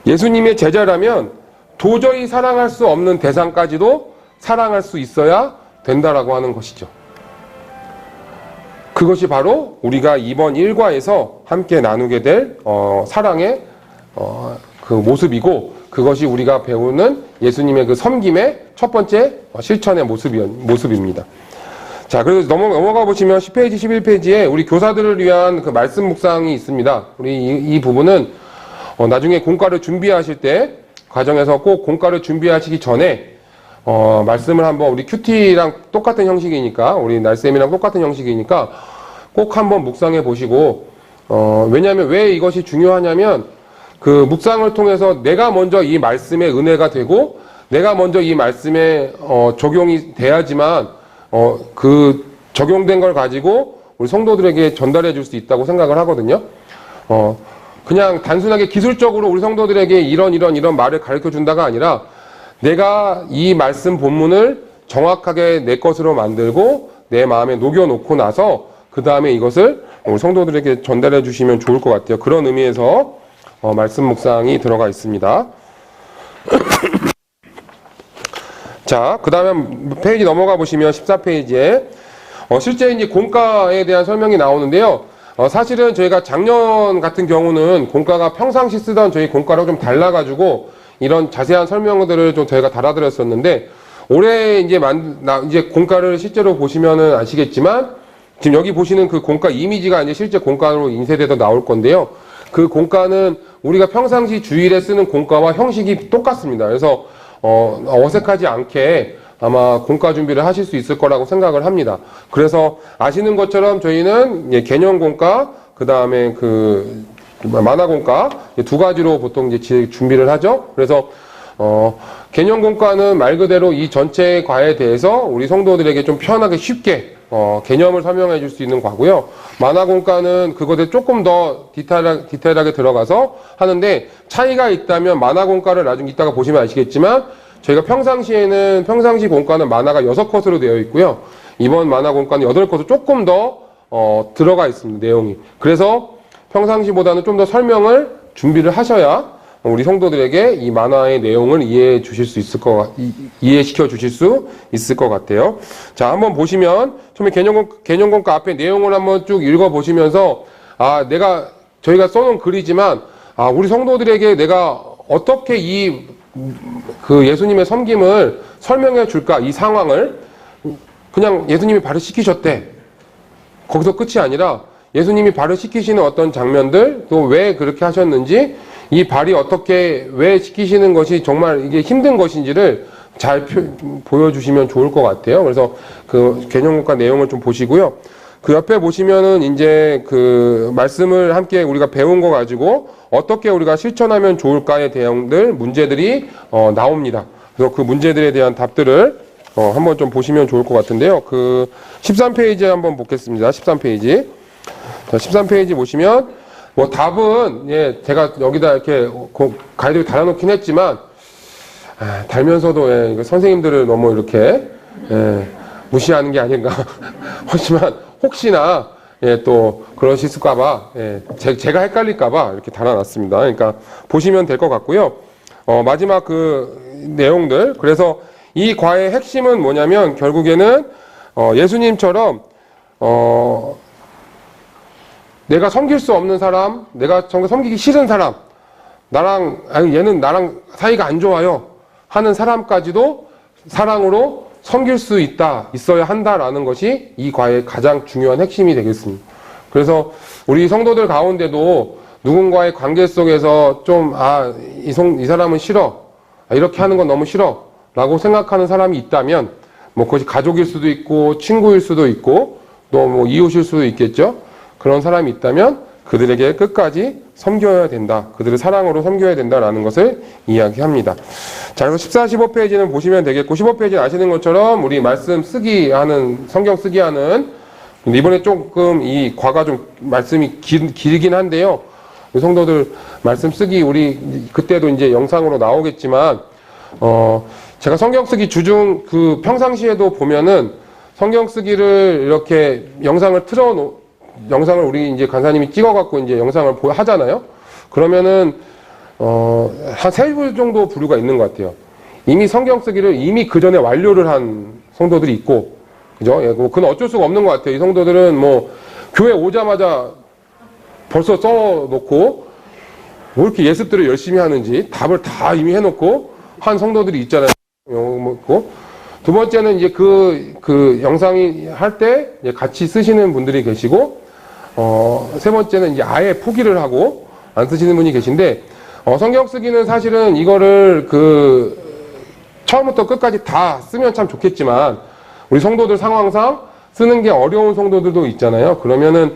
A: 예수님의 제자라면 도저히 사랑할 수 없는 대상까지도 사랑할 수 있어야 된다라고 하는 것이죠. 그것이 바로 우리가 이번 일과에서 함께 나누게 될 사랑의 그 모습이고 그것이 우리가 배우는 예수님의 그 섬김의 첫 번째 실천의 모습입니다. 자, 그래서 넘어가 보시면 10페이지, 11페이지에 우리 교사들을 위한 그 말씀 묵상이 있습니다. 우리 이 부분은 나중에 공과를 준비하실 때 과정에서 꼭 공과를 준비하시기 전에 말씀을 한번 우리 큐티랑 똑같은 형식이니까 우리 날쌤이랑 똑같은 형식이니까 꼭 한번 묵상해 보시고 왜냐하면 왜 이것이 중요하냐면 그 묵상을 통해서 내가 먼저 이 말씀의 은혜가 되고 내가 먼저 이 말씀에 적용이 돼야지만 그 적용된 걸 가지고 우리 성도들에게 전달해 줄 수 있다고 생각을 하거든요. 그냥 단순하게 기술적으로 우리 성도들에게 이런 말을 가르쳐 준다가 아니라 내가 이 말씀 본문을 정확하게 내 것으로 만들고 내 마음에 녹여놓고 나서 그 다음에 이것을 우리 성도들에게 전달해 주시면 좋을 것 같아요. 그런 의미에서 말씀 묵상이 들어가 있습니다. 자, 그 다음에 페이지 넘어가 보시면 14페이지에 실제 이제 공과에 대한 설명이 나오는데요. 사실은 저희가 작년 같은 경우는 공과가 평상시 쓰던 저희 공과랑 좀 달라가지고 이런 자세한 설명들을 좀 저희가 달아드렸었는데 올해 이제 공과를 실제로 보시면은 아시겠지만 지금 여기 보시는 그 공과 이미지가 이제 실제 공과로 인쇄돼서 나올 건데요. 그 공과는 우리가 평상시 주일에 쓰는 공과와 형식이 똑같습니다. 그래서 어색하지 않게 아마 공과 준비를 하실 수 있을 거라고 생각을 합니다. 그래서 아시는 것처럼 저희는 개념 공과, 그 다음에 그 만화 공과 두 가지로 보통 이제 준비를 하죠. 그래서 개념 공과는 말 그대로 이 전체 과에 대해서 우리 성도들에게 좀 편하게 쉽게 개념을 설명해 줄 수 있는 과고요. 만화 공과는 그것에 조금 더 디테일하게 들어가서 하는데 차이가 있다면 만화 공과를 나중에 이따가 보시면 아시겠지만 저희가 평상시 공과는 만화가 6컷으로 되어 있고요. 이번 만화 공과는 8컷으로 조금 더 들어가 있습니다. 내용이. 그래서 평상시보다는 좀 더 설명을 준비를 하셔야 우리 성도들에게 이 만화의 내용을 이해시켜 주실 수 있을 것 같아요. 자, 한번 보시면 처음에 개념공과 앞에 내용을 한번 쭉 읽어 보시면서 저희가 써놓은 글이지만 우리 성도들에게 내가 어떻게 그 예수님의 섬김을 설명해 줄까? 이 상황을 그냥 예수님이 발을 씻기셨대. 거기서 끝이 아니라 예수님이 발을 씻기시는 어떤 장면들, 또 왜 그렇게 하셨는지, 이 발이 왜 씻기시는 것이 정말 이게 힘든 것인지를 잘 보여주시면 좋을 것 같아요. 그래서 그 개념과 내용을 좀 보시고요. 그 옆에 보시면은 이제 그 말씀을 함께 우리가 배운 거 가지고 어떻게 우리가 실천하면 좋을까에 대한 문제들이 나옵니다. 그래서 그 문제들에 대한 답들을 한번 좀 보시면 좋을 것 같은데요. 그 13페이지 한번 보겠습니다. 13페이지. 자, 13페이지 보시면 뭐 답은 제가 여기다 이렇게 가이드를 달아놓긴 했지만 달면서도 이거 선생님들을 너무 이렇게 무시하는 게 아닌가. 하지만 혹시나 또 그러실까봐 제가 헷갈릴까봐 이렇게 달아놨습니다. 그러니까 보시면 될 것 같고요. 마지막 그 내용들, 그래서 이 과의 핵심은 뭐냐면 결국에는 예수님처럼 내가 섬길 수 없는 사람, 내가 정말 섬기기 싫은 사람, 얘는 나랑 사이가 안 좋아요 하는 사람까지도 사랑으로 섬길 수 있어야 한다라는 것이 이 과의 가장 중요한 핵심이 되겠습니다. 그래서 우리 성도들 가운데도 누군가의 관계 속에서 좀, 이 사람은 싫어. 이렇게 하는 건 너무 싫어. 라고 생각하는 사람이 있다면, 뭐 그것이 가족일 수도 있고, 친구일 수도 있고, 또 뭐 이웃일 수도 있겠죠. 그런 사람이 있다면 그들에게 끝까지 섬겨야 된다. 그들을 사랑으로 섬겨야 된다라는 것을 이야기합니다. 자, 그래서 14, 15페이지는 보시면 되겠고, 15페이지는 아시는 것처럼 우리 말씀 성경 쓰기 하는, 이번에 조금 이 과가 좀 말씀이 길긴 한데요. 우리 성도들 말씀 쓰기, 우리 그때도 이제 영상으로 나오겠지만, 제가 성경 쓰기 주중 평상시에도 보면은 성경 쓰기를 이렇게 영상을 우리 이제 간사님이 찍어갖고 이제 영상을 하잖아요. 그러면은, 한 3부 정도 부류가 있는 것 같아요. 이미 성경 쓰기를 이미 그 전에 완료를 한 성도들이 있고, 그죠? 예, 그건 어쩔 수가 없는 것 같아요. 이 성도들은 뭐, 교회 오자마자 벌써 써놓고, 뭐 이렇게 예습들을 열심히 하는지 답을 다 이미 해놓고 한 성도들이 있잖아요. 두 번째는 이제 그 영상이 할 때 같이 쓰시는 분들이 계시고, 세 번째는 이제 아예 포기를 하고 안 쓰시는 분이 계신데, 성경 쓰기는 사실은 이거를 처음부터 끝까지 다 쓰면 참 좋겠지만, 우리 성도들 상황상 쓰는 게 어려운 성도들도 있잖아요. 그러면은,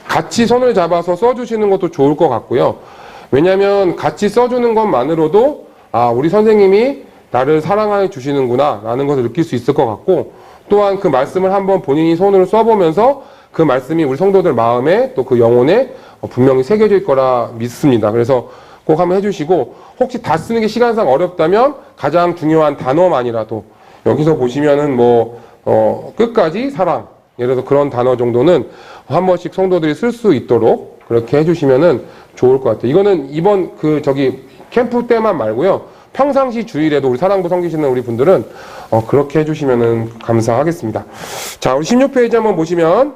A: 같이 손을 잡아서 써주시는 것도 좋을 것 같고요. 왜냐면 같이 써주는 것만으로도, 우리 선생님이 나를 사랑해 주시는구나 라는 것을 느낄 수 있을 것 같고, 또한 그 말씀을 한번 본인이 손으로 써보면서 그 말씀이 우리 성도들 마음에 또 그 영혼에 분명히 새겨질 거라 믿습니다. 그래서 꼭 한번 해주시고, 혹시 다 쓰는 게 시간상 어렵다면 가장 중요한 단어만이라도 여기서 보시면은 끝까지 사랑, 예를 들어서 그런 단어 정도는 한 번씩 성도들이 쓸 수 있도록 그렇게 해주시면은 좋을 것 같아요. 이거는 이번 캠프 때만 말고요. 평상시 주일에도 우리 사랑도 섬기시는 우리 분들은 그렇게 해주시면은 감사하겠습니다. 자, 우리 16페이지 한번 보시면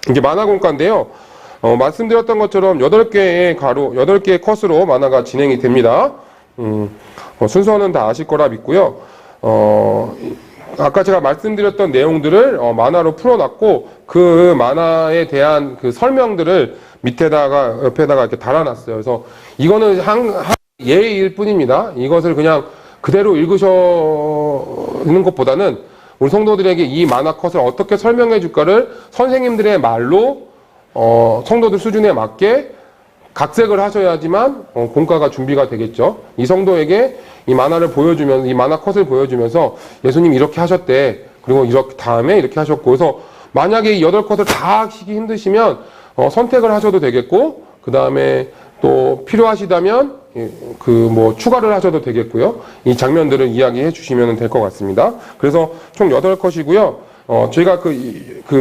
A: 이게 만화공과인데요. 말씀드렸던 것처럼 8개의 컷으로 만화가 진행이 됩니다. 순서는 다 아실 거라 믿고요. 아까 제가 말씀드렸던 내용들을 만화로 풀어놨고, 그 만화에 대한 그 설명들을 옆에다가 이렇게 달아놨어요. 그래서 이거는 예일 뿐입니다. 이것을 그냥 그대로 읽으시는 것보다는 우리 성도들에게 이 만화 컷을 어떻게 설명해 줄까를 선생님들의 말로 성도들 수준에 맞게 각색을 하셔야지만 공과가 준비가 되겠죠. 이 성도에게 이 만화 컷을 보여주면서 예수님 이렇게 하셨대. 그리고 이렇게 다음에 이렇게 하셨고. 그래서 만약에 이 8컷을 다 하시기 힘드시면 선택을 하셔도 되겠고, 그 다음에 또 필요하시다면 추가를 하셔도 되겠고요. 이 장면들을 이야기해 주시면 될 것 같습니다. 그래서 총 8컷이고요. 저희가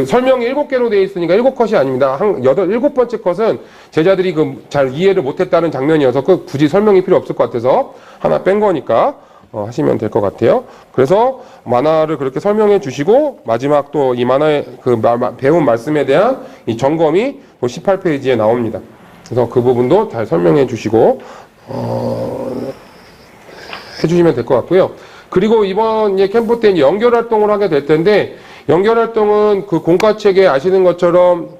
A: 설명이 7개로 되어 있으니까 7컷이 아닙니다. 7번째 컷은 제자들이 잘 이해를 못했다는 장면이어서 굳이 설명이 필요 없을 것 같아서 하나 뺀 거니까 하시면 될 것 같아요. 그래서 만화를 그렇게 설명해 주시고, 마지막 또 이 만화의 배운 말씀에 대한 이 점검이 또 18페이지에 나옵니다. 그래서 그 부분도 잘 설명해 주시고 해주시면 될 것 같고요. 그리고 이번 캠프 때 연결 활동을 하게 될 텐데, 연결 활동은 공과책에 아시는 것처럼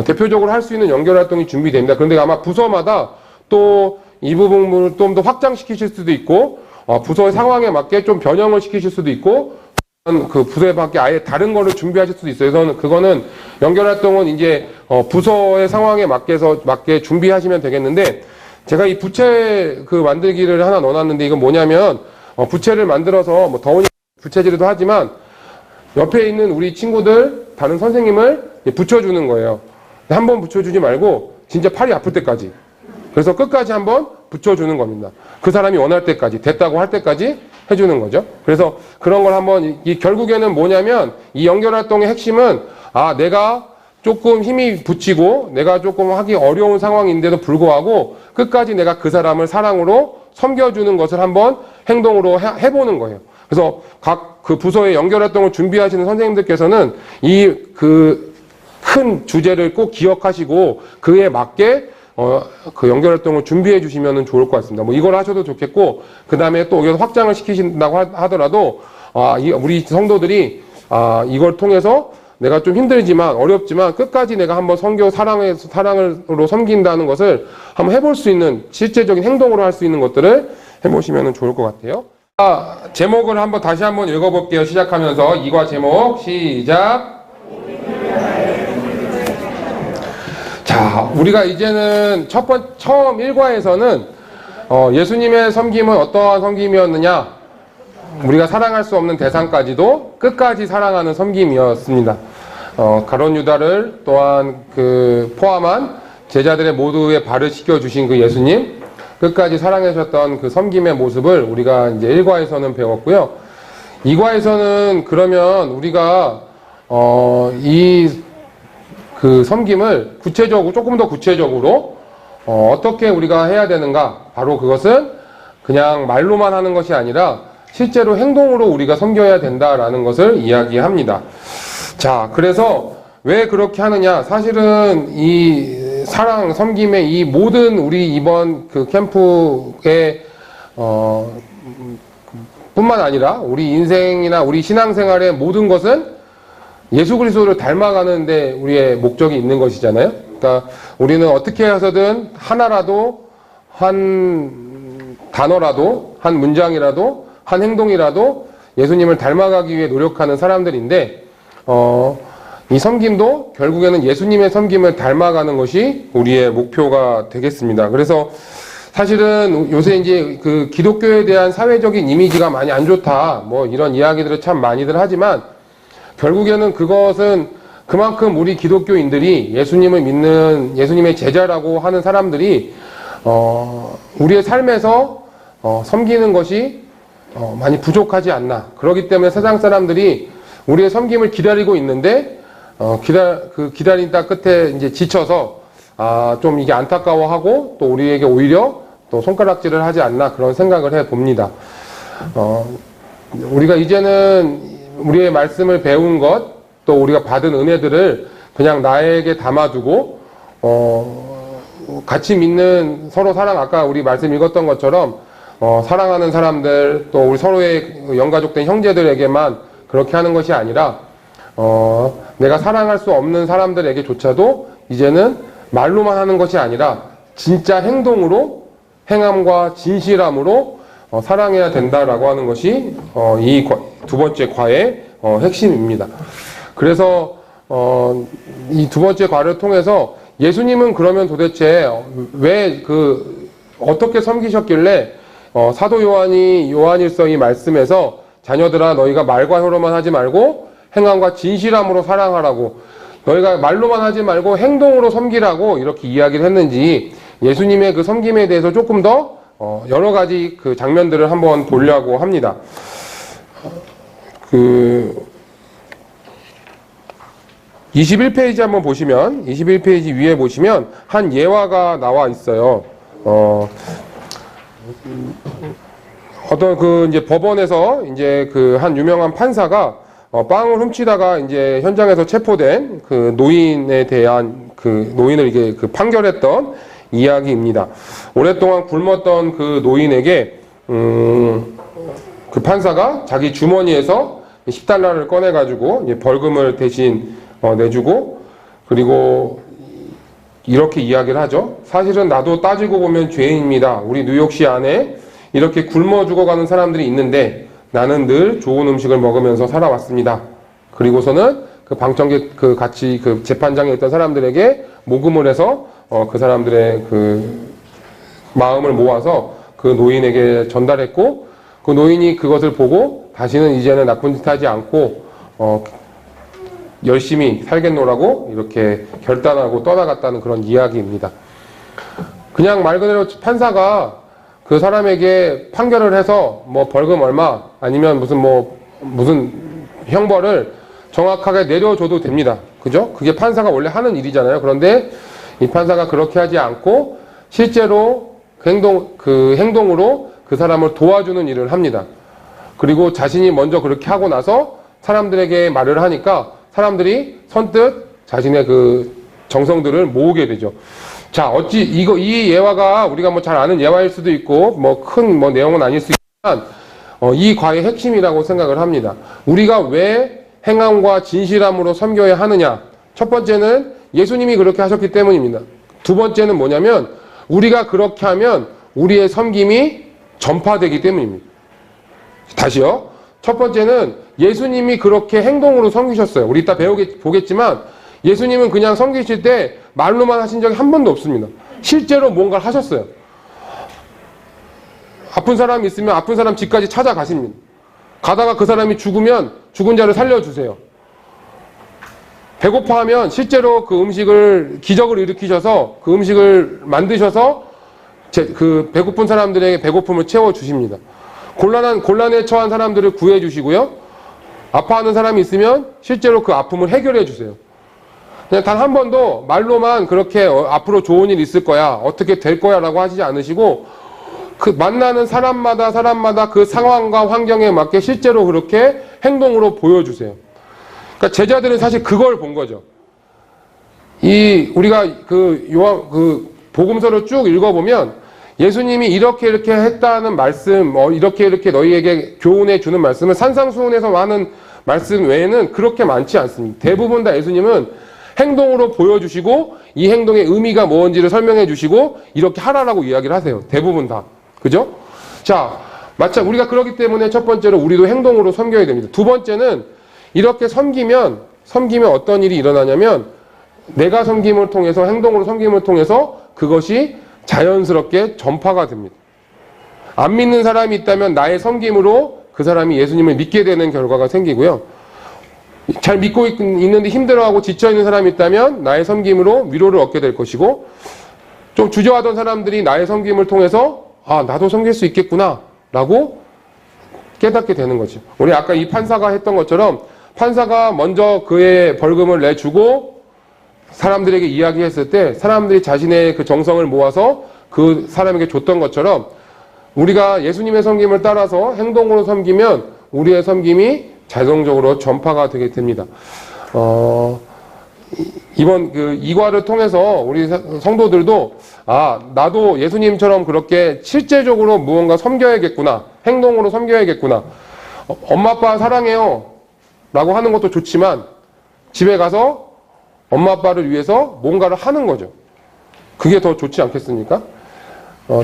A: 대표적으로 할 수 있는 연결 활동이 준비됩니다. 그런데 아마 부서마다 또 이 부분을 좀 더 확장시키실 수도 있고, 부서의 상황에 맞게 좀 변형을 시키실 수도 있고, 그 부서에 맞게 아예 다른 거를 준비하실 수도 있어요. 그래서 그거는 연결 활동은 이제 부서의 상황에 맞게 준비하시면 되겠는데, 제가 이 부채 만들기를 하나 넣어놨는데, 이건 뭐냐면 부채를 만들어서 더우니까 부채질도 하지만 옆에 있는 우리 친구들 다른 선생님을 붙여주는 거예요. 한 번 붙여주지 말고 진짜 팔이 아플 때까지, 그래서 끝까지 한번 붙여주는 겁니다. 그 사람이 원할 때까지, 됐다고 할 때까지 해주는 거죠. 그래서 그런 걸 한번, 결국에는 뭐냐면 이 연결 활동의 핵심은 내가 조금 힘이 붙이고 내가 조금 하기 어려운 상황인데도 불구하고 끝까지 내가 그 사람을 사랑으로 섬겨주는 것을 한번 행동으로 해보는 거예요. 그래서 각 그 부서의 연결활동을 준비하시는 선생님들께서는 이 그 큰 주제를 꼭 기억하시고 그에 맞게 그 연결활동을 준비해 주시면 좋을 것 같습니다. 뭐 이걸 하셔도 좋겠고, 그 다음에 또 여기서 확장을 시키신다고 하더라도, 우리 성도들이, 이걸 통해서 내가 좀 힘들지만, 어렵지만, 끝까지 내가 한번 선교 사랑으로 섬긴다는 것을 한번 해볼 수 있는, 실제적인 행동으로 할 수 있는 것들을 해보시면 좋을 것 같아요. 제목을 다시 한번 읽어볼게요. 시작하면서. 2과 제목, 시작. 자, 우리가 이제는 처음 1과에서는 예수님의 섬김은 어떠한 섬김이었느냐, 우리가 사랑할 수 없는 대상까지도 끝까지 사랑하는 섬김이었습니다. 가룟 유다를 또한 포함한 제자들의 모두의 발을 씻겨주신 그 예수님, 끝까지 사랑하셨던 그 섬김의 모습을 우리가 이제 1과에서는 배웠고요. 2과에서는 그러면 우리가 그 섬김을 조금 더 구체적으로 어떻게 우리가 해야 되는가, 바로 그것은 그냥 말로만 하는 것이 아니라 실제로 행동으로 우리가 섬겨야 된다라는 것을 이야기합니다. 자, 그래서 왜 그렇게 하느냐, 사실은 이 사랑, 섬김의 이 모든 우리 이번 그 캠프의 뿐만 아니라 우리 인생이나 우리 신앙생활의 모든 것은 예수 그리스도를 닮아가는데 우리의 목적이 있는 것이잖아요. 그러니까 우리는 어떻게 해서든 하나라도, 한 단어라도, 한 문장이라도, 한 행동이라도 예수님을 닮아가기 위해 노력하는 사람들인데, 이 섬김도 결국에는 예수님의 섬김을 닮아가는 것이 우리의 목표가 되겠습니다. 그래서 사실은 요새 이제 그 기독교에 대한 사회적인 이미지가 많이 안 좋다, 뭐 이런 이야기들을 참 많이들 하지만, 결국에는 그것은 그만큼 우리 기독교인들이 예수님을 믿는, 예수님의 제자라고 하는 사람들이 우리의 삶에서 섬기는 것이 많이 부족하지 않나. 그렇기 때문에 세상 사람들이 우리의 섬김을 기다리고 있는데, 기다리다 끝에 이제 지쳐서 좀 이게 안타까워하고 또 우리에게 오히려 또 손가락질을 하지 않나, 그런 생각을 해 봅니다. 우리가 이제는 우리의 말씀을 배운 것, 또 우리가 받은 은혜들을 그냥 나에게 담아두고 같이 믿는, 서로 아까 우리 말씀 읽었던 것처럼 사랑하는 사람들, 또 우리 서로의 영가족된 형제들에게만 그렇게 하는 것이 아니라 내가 사랑할 수 없는 사람들에게조차도 이제는 말로만 하는 것이 아니라 진짜 행동으로, 행함과 진실함으로 사랑해야 된다라고 하는 것이 이 두 번째 과의 핵심입니다. 그래서 이 두 번째 과를 통해서 예수님은 그러면 도대체 왜 어떻게 섬기셨길래 사도 요한이 요한일서 이 말씀에서 자녀들아 너희가 말과 혀로만 하지 말고 행함과 진실함으로 사랑하라고, 너희가 말로만 하지 말고 행동으로 섬기라고 이렇게 이야기를 했는지, 예수님의 그 섬김에 대해서 조금 더 여러 가지 그 장면들을 한번 보려고 합니다. 21페이지 한번 보시면, 21페이지 위에 보시면 한 예화가 나와 있어요. 어떤 이제 법원에서 이제 한 유명한 판사가 빵을 훔치다가 이제 현장에서 체포된 그 노인에 대한 노인을 이게 판결했던 이야기입니다. 오랫동안 굶었던 그 노인에게 그 판사가 자기 주머니에서 10달러를 꺼내가지고 이제 벌금을 대신 내주고, 그리고 이렇게 이야기를 하죠. 사실은 나도 따지고 보면 죄인입니다. 우리 뉴욕시 안에 이렇게 굶어 죽어가는 사람들이 있는데 나는 늘 좋은 음식을 먹으면서 살아왔습니다. 그리고서는 방청객 같이 재판장에 있던 사람들에게 모금을 해서 그 사람들의 마음을 모아서 그 노인에게 전달했고, 그 노인이 그것을 보고 다시는 이제는 나쁜 짓 하지 않고 열심히 살겠노라고 이렇게 결단하고 떠나갔다는 그런 이야기입니다. 그냥 말 그대로 판사가 그 사람에게 판결을 해서 뭐 벌금 얼마 아니면 무슨 형벌을 정확하게 내려줘도 됩니다. 그죠? 그게 판사가 원래 하는 일이잖아요. 그런데 이 판사가 그렇게 하지 않고 실제로 그 행동으로 그 사람을 도와주는 일을 합니다. 그리고 자신이 먼저 그렇게 하고 나서 사람들에게 말을 하니까 사람들이 선뜻 자신의 그 정성들을 모으게 되죠. 자, 어찌 이 예화가 우리가 뭐 잘 아는 예화일 수도 있고 뭐 큰 뭐 내용은 아닐 수 있지만 이 과의 핵심이라고 생각을 합니다. 우리가 왜 행함과 진실함으로 섬겨야 하느냐? 첫 번째는 예수님이 그렇게 하셨기 때문입니다. 두 번째는 뭐냐면 우리가 그렇게 하면 우리의 섬김이 전파되기 때문입니다. 다시요. 첫 번째는 예수님이 그렇게 행동으로 섬기셨어요. 우리 이따 보겠지만 예수님은 그냥 섬기실 때 말로만 하신 적이 한 번도 없습니다. 실제로 뭔가를 하셨어요. 아픈 사람이 있으면 아픈 사람 집까지 찾아가십니다. 가다가 그 사람이 죽으면 죽은 자를 살려주세요. 배고파하면 실제로 그 음식을 기적을 일으키셔서 그 음식을 만드셔서 그 배고픈 사람들에게 배고픔을 채워주십니다. 곤란에 처한 사람들을 구해주시고요. 아파하는 사람이 있으면 실제로 그 아픔을 해결해 주세요. 그냥 단 한 번도 말로만 그렇게 앞으로 좋은 일 있을 거야, 어떻게 될 거야 라고 하시지 않으시고 그 만나는 사람마다 그 상황과 환경에 맞게 실제로 그렇게 행동으로 보여주세요. 그러니까 제자들은 사실 그걸 본 거죠. 우리가 그 복음서를 쭉 읽어보면 예수님이 이렇게 했다는 말씀, 이렇게 너희에게 교훈해 주는 말씀은 산상수훈에서 하는 말씀 외에는 그렇게 많지 않습니다. 대부분 다 예수님은 행동으로 보여주시고 이 행동의 의미가 뭔지를 설명해 주시고 이렇게 하라라고 이야기를 하세요. 대부분 다. 그죠? 자, 마찬가지 우리가 그렇기 때문에 첫 번째로 우리도 행동으로 섬겨야 됩니다. 두 번째는 이렇게 섬기면 어떤 일이 일어나냐면 내가 섬김을 통해서 행동으로 섬김을 통해서 그것이 자연스럽게 전파가 됩니다. 안 믿는 사람이 있다면 나의 섬김으로 그 사람이 예수님을 믿게 되는 결과가 생기고요. 잘 믿고 있는데 힘들어하고 지쳐있는 사람이 있다면 나의 섬김으로 위로를 얻게 될 것이고 좀 주저하던 사람들이 나의 섬김을 통해서 아, 나도 섬길 수 있겠구나 라고 깨닫게 되는 거죠. 우리 아까 이 판사가 했던 것처럼 판사가 먼저 그의 벌금을 내주고 사람들에게 이야기했을 때 사람들이 자신의 그 정성을 모아서 그 사람에게 줬던 것처럼 우리가 예수님의 섬김을 따라서 행동으로 섬기면 우리의 섬김이 자동적으로 전파가 되게 됩니다. 이번 그 이과를 통해서 우리 성도들도 아, 나도 예수님처럼 그렇게 실제적으로 무언가 섬겨야겠구나. 행동으로 섬겨야겠구나. 엄마 아빠 사랑해요 라고 하는 것도 좋지만 집에 가서 엄마 아빠를 위해서 뭔가를 하는 거죠. 그게 더 좋지 않겠습니까?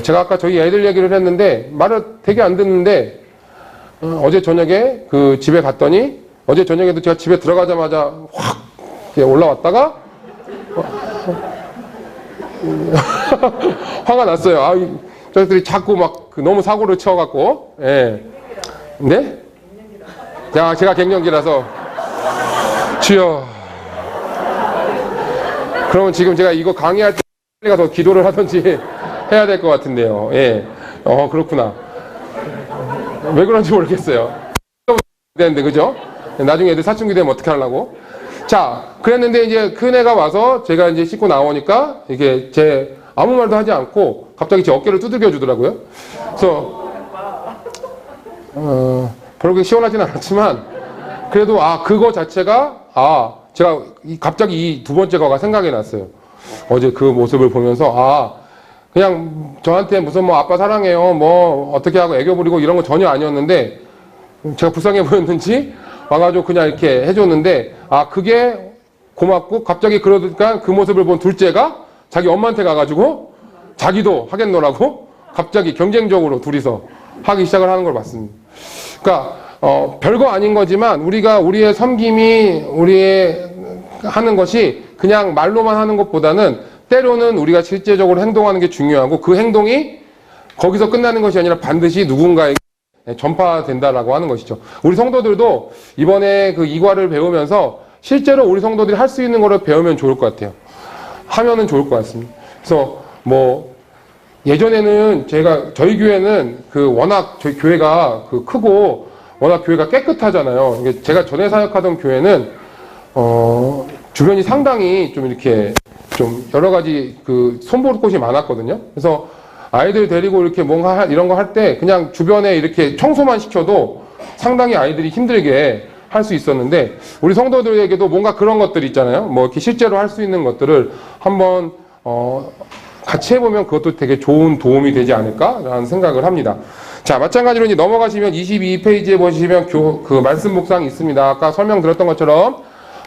A: 제가 아까 저희 애들 얘기를 했는데 말을 되게 안 듣는데 어제 저녁에 그 집에 갔더니 어제 저녁에도 제가 집에 들어가자마자 확 올라왔다가 화가 났어요. 아, 저희들이 자꾸 막 너무 사고를 쳐갖고, 예. 네? 제가 갱년기라서 주여. 그러면 지금 제가 이거 강의할 때 빨리 가서 기도를 하든지 해야 될 것 같은데요. 예. 그렇구나. 왜 그런지 모르겠어요. 되는데, 그죠? 나중에 애들 사춘기 되면 어떻게 하려고? 자, 그랬는데 이제 큰애가 와서 제가 이제 씻고 나오니까 이게 아무 말도 하지 않고 갑자기 제 어깨를 두들겨 주더라고요. 그래서, 별로 시원하진 않았지만 그래도 그거 자체가 제가 갑자기 이 두 번째 거가 생각이 났어요. 어제 그 모습을 보면서 그냥 저한테 무슨 뭐 아빠 사랑해요 뭐 어떻게 하고 애교 부리고 이런 거 전혀 아니었는데 제가 불쌍해 보였는지 와가지고 그냥 이렇게 해줬는데 그게 고맙고 갑자기 그러니까 그 모습을 본 둘째가 자기 엄마한테 가가지고 자기도 하겠노라고 갑자기 경쟁적으로 둘이서 하기 시작을 하는 걸 봤습니다. 그러니까 별거 아닌 거지만 우리가 우리의 섬김이 우리의 하는 것이 그냥 말로만 하는 것보다는 때로는 우리가 실제적으로 행동하는 게 중요하고 그 행동이 거기서 끝나는 것이 아니라 반드시 누군가에게 전파된다라고 하는 것이죠. 우리 성도들도 이번에 그 이과를 배우면서 실제로 우리 성도들이 할 수 있는 거를 배우면 좋을 것 같아요. 하면은 좋을 것 같습니다. 그래서 뭐 예전에는 저희 교회는 워낙 저희 교회가 크고 워낙 교회가 깨끗하잖아요. 제가 전에 사역하던 교회는 주변이 상당히 좀 이렇게 좀 여러 가지 손볼 곳이 많았거든요. 그래서 아이들 데리고 이렇게 뭔가 이런 거 할 때 그냥 주변에 이렇게 청소만 시켜도 상당히 아이들이 힘들게 할 수 있었는데, 우리 성도들에게도 뭔가 그런 것들 있잖아요. 뭐 이렇게 실제로 할 수 있는 것들을 한번 같이 해보면 그것도 되게 좋은 도움이 되지 않을까라는 생각을 합니다. 자, 마찬가지로 이제 넘어가시면 22페이지에 보시면 그 말씀 묵상이 있습니다. 아까 설명드렸던 것처럼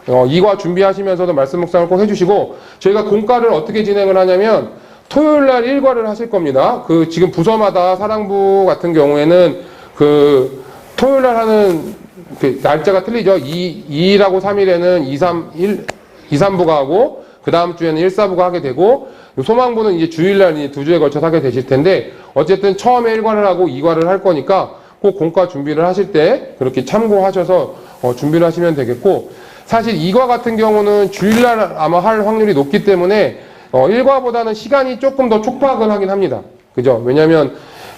A: 2과 준비하시면서도 말씀 묵상을 꼭 해주시고, 저희가 공과를 어떻게 진행을 하냐면 토요일 날 1과를 하실 겁니다. 그 지금 부서마다 사랑부 같은 경우에는 그 토요일 날 하는 그 날짜가 틀리죠. 2일하고 3일에는 2, 3부가 하고, 그 다음 주에는 1, 4부가 하게 되고, 소망부는 이제 주일날 이제 2주에 걸쳐서 하게 되실 텐데, 어쨌든 처음에 1과를 하고 2과를 할 거니까 꼭 공과 준비를 하실 때 그렇게 참고하셔서 준비를 하시면 되겠고, 사실 2과 같은 경우는 주일날 아마 할 확률이 높기 때문에 1과보다는 시간이 조금 더 촉박을 하긴 합니다. 그죠? 왜냐면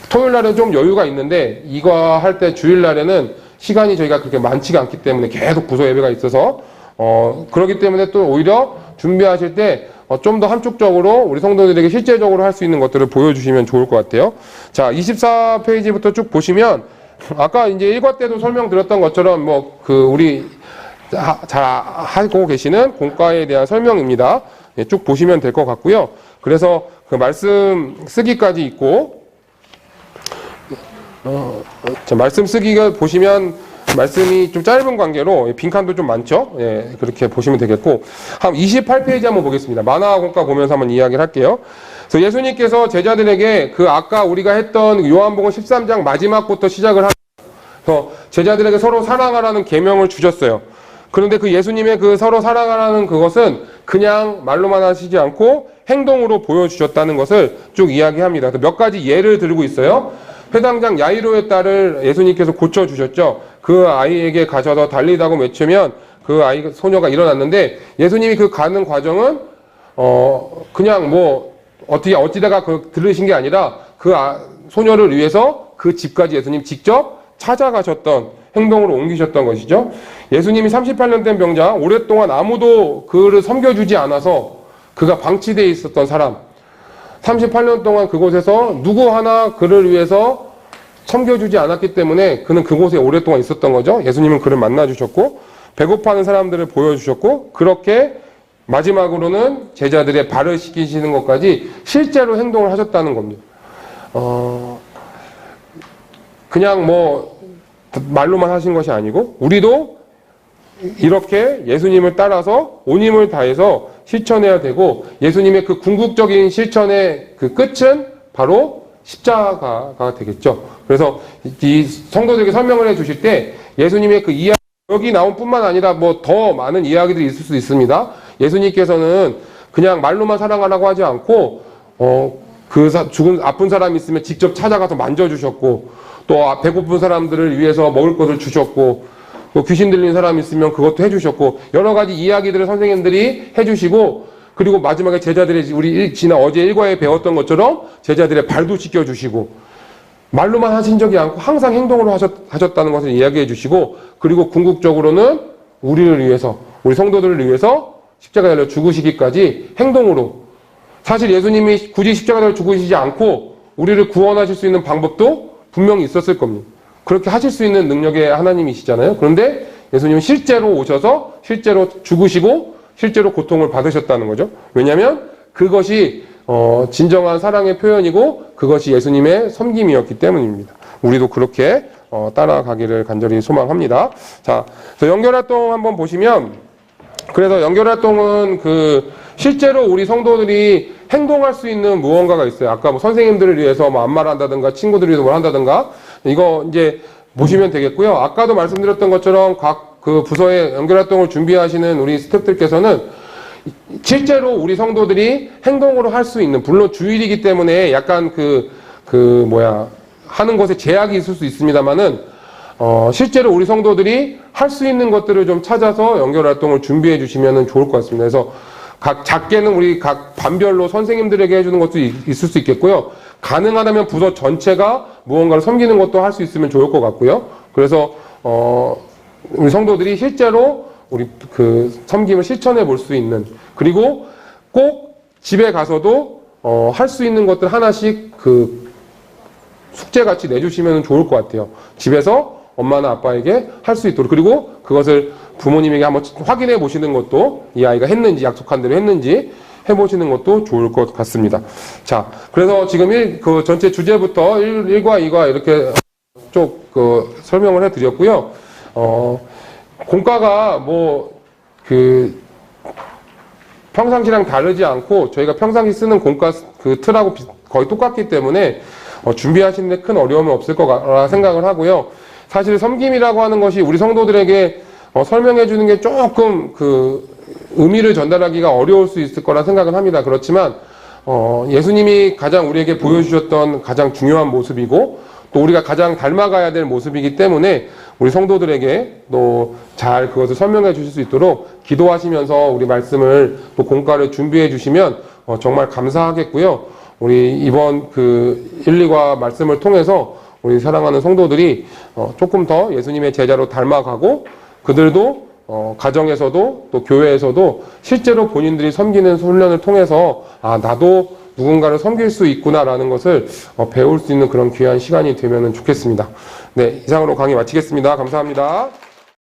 A: 토요일날은 좀 여유가 있는데 2과 할 때 주일날에는 시간이 저희가 그렇게 많지가 않기 때문에 계속 부서 예배가 있어서 그렇기 때문에 또 오히려 준비하실 때 좀 더 함축적으로 우리 성도들에게 실제적으로 할 수 있는 것들을 보여주시면 좋을 것 같아요. 자, 24페이지부터 쭉 보시면 아까 이제 1과 때도 설명드렸던 것처럼 뭐 우리 잘 하고 계시는 공과에 대한 설명입니다. 예, 쭉 보시면 될 것 같고요. 그래서 그 말씀 쓰기까지 있고, 자, 말씀 쓰기가 보시면 말씀이 좀 짧은 관계로 빈칸도 좀 많죠. 예, 그렇게 보시면 되겠고, 한 28페이지 한번 보겠습니다. 만화 공과 보면서 한번 이야기를 할게요. 그래서 예수님께서 제자들에게 그 아까 우리가 했던 요한복음 13장 마지막부터 시작을 하면서 제자들에게 서로 사랑하라는 계명을 주셨어요. 그런데 그 예수님의 그 서로 사랑하라는 그것은 그냥 말로만 하시지 않고 행동으로 보여주셨다는 것을 쭉 이야기합니다. 몇 가지 예를 들고 있어요. 회당장 야이로의 딸을 예수님께서 고쳐주셨죠. 그 아이에게 가셔서 달리다고 외치면 그 소녀가 일어났는데, 예수님이 그 가는 과정은 그냥 뭐 어찌다가 들으신 게 아니라 그 소녀를 위해서 그 집까지 예수님 직접 찾아가셨던, 행동으로 옮기셨던 것이죠. 예수님이 38년 된 병자, 오랫동안 아무도 그를 섬겨주지 않아서 그가 방치되어 있었던 사람, 38년 동안 그곳에서 누구 하나 그를 위해서 섬겨주지 않았기 때문에 그는 그곳에 오랫동안 있었던 거죠. 예수님은 그를 만나주셨고, 배고파하는 사람들을 보여주셨고, 그렇게 마지막으로는 제자들의 발을 씻기시는 것까지 실제로 행동을 하셨다는 겁니다. 그냥 뭐 말로만 하신 것이 아니고, 우리도 이렇게 예수님을 따라서 온 힘을 다해서 실천해야 되고, 예수님의 그 궁극적인 실천의 그 끝은 바로 십자가가 되겠죠. 그래서 이 성도들에게 설명을 해 주실 때 예수님의 그 이야기, 여기 나온 뿐만 아니라 뭐 더 많은 이야기들이 있을 수 있습니다. 예수님께서는 그냥 말로만 사랑하라고 하지 않고 죽은 아픈 사람이 있으면 직접 찾아가서 만져주셨고, 또 배고픈 사람들을 위해서 먹을 것을 주셨고, 또 귀신 들린 사람이 있으면 그것도 해주셨고, 여러 가지 이야기들을 선생님들이 해주시고, 그리고 마지막에 제자들이 우리 어제 1과에 배웠던 것처럼 제자들의 발도 씻겨주시고, 말로만 하신 적이 않고 항상 행동으로 하셨다는 것을 이야기해 주시고, 그리고 궁극적으로는 우리를 위해서, 우리 성도들을 위해서 십자가에 달려 죽으시기까지 행동으로, 사실 예수님이 굳이 십자가에 달려 죽으시지 않고 우리를 구원하실 수 있는 방법도 분명히 있었을 겁니다. 그렇게 하실 수 있는 능력의 하나님이시잖아요. 그런데 예수님은 실제로 오셔서 실제로 죽으시고 실제로 고통을 받으셨다는 거죠. 왜냐하면 그것이 진정한 사랑의 표현이고 그것이 예수님의 섬김이었기 때문입니다. 우리도 그렇게 따라가기를 간절히 소망합니다. 자, 그래서 연결활동 한번 보시면, 그래서 연결활동은 실제로 우리 성도들이 행동할 수 있는 무언가가 있어요. 아까 뭐 선생님들을 위해서 뭐 안마를 한다든가 친구들을 위해서 뭘 한다든가, 이거 이제 보시면 되겠고요. 아까도 말씀드렸던 것처럼 각 그 부서의 연결활동을 준비하시는 우리 스태프들께서는 실제로 우리 성도들이 행동으로 할 수 있는, 물론 주일이기 때문에 약간 하는 것에 제약이 있을 수 있습니다만은, 실제로 우리 성도들이 할 수 있는 것들을 좀 찾아서 연결활동을 준비해 주시면 좋을 것 같습니다. 그래서 작게는 우리 각 반별로 선생님들에게 해주는 것도 있을 수 있겠고요. 가능하다면 부서 전체가 무언가를 섬기는 것도 할 수 있으면 좋을 것 같고요. 그래서, 우리 성도들이 실제로 우리 섬김을 실천해 볼 수 있는, 그리고 꼭 집에 가서도 할 수 있는 것들 하나씩 그 숙제같이 내주시면 좋을 것 같아요. 집에서 엄마나 아빠에게 할 수 있도록. 그리고 그것을 부모님에게 한번 확인해 보시는 것도, 이 아이가 했는지, 약속한 대로 했는지 해보시는 것도 좋을 것 같습니다. 자, 그래서 지금 그 전체 주제부터 1과 2과 이렇게 쭉 설명을 해드렸고요. 공과가 평상시랑 다르지 않고 저희가 평상시 쓰는 공과 그 틀하고 거의 똑같기 때문에 준비하시는데 큰 어려움은 없을 거라 생각을 하고요. 사실 섬김이라고 하는 것이 우리 성도들에게 설명해 주는 게 조금 그 의미를 전달하기가 어려울 수 있을 거라 생각은 합니다. 그렇지만 예수님이 가장 우리에게 보여주셨던 가장 중요한 모습이고 또 우리가 가장 닮아가야 될 모습이기 때문에 우리 성도들에게 또 잘 그것을 설명해 주실 수 있도록 기도하시면서 우리 말씀을 또 공과를 준비해 주시면 정말 감사하겠고요. 우리 이번 그 1, 2과 말씀을 통해서 우리 사랑하는 성도들이 조금 더 예수님의 제자로 닮아가고 그들도 가정에서도 또 교회에서도 실제로 본인들이 섬기는 훈련을 통해서 나도 누군가를 섬길 수 있구나라는 것을 배울 수 있는 그런 귀한 시간이 되면 좋겠습니다. 네, 이상으로 강의 마치겠습니다. 감사합니다.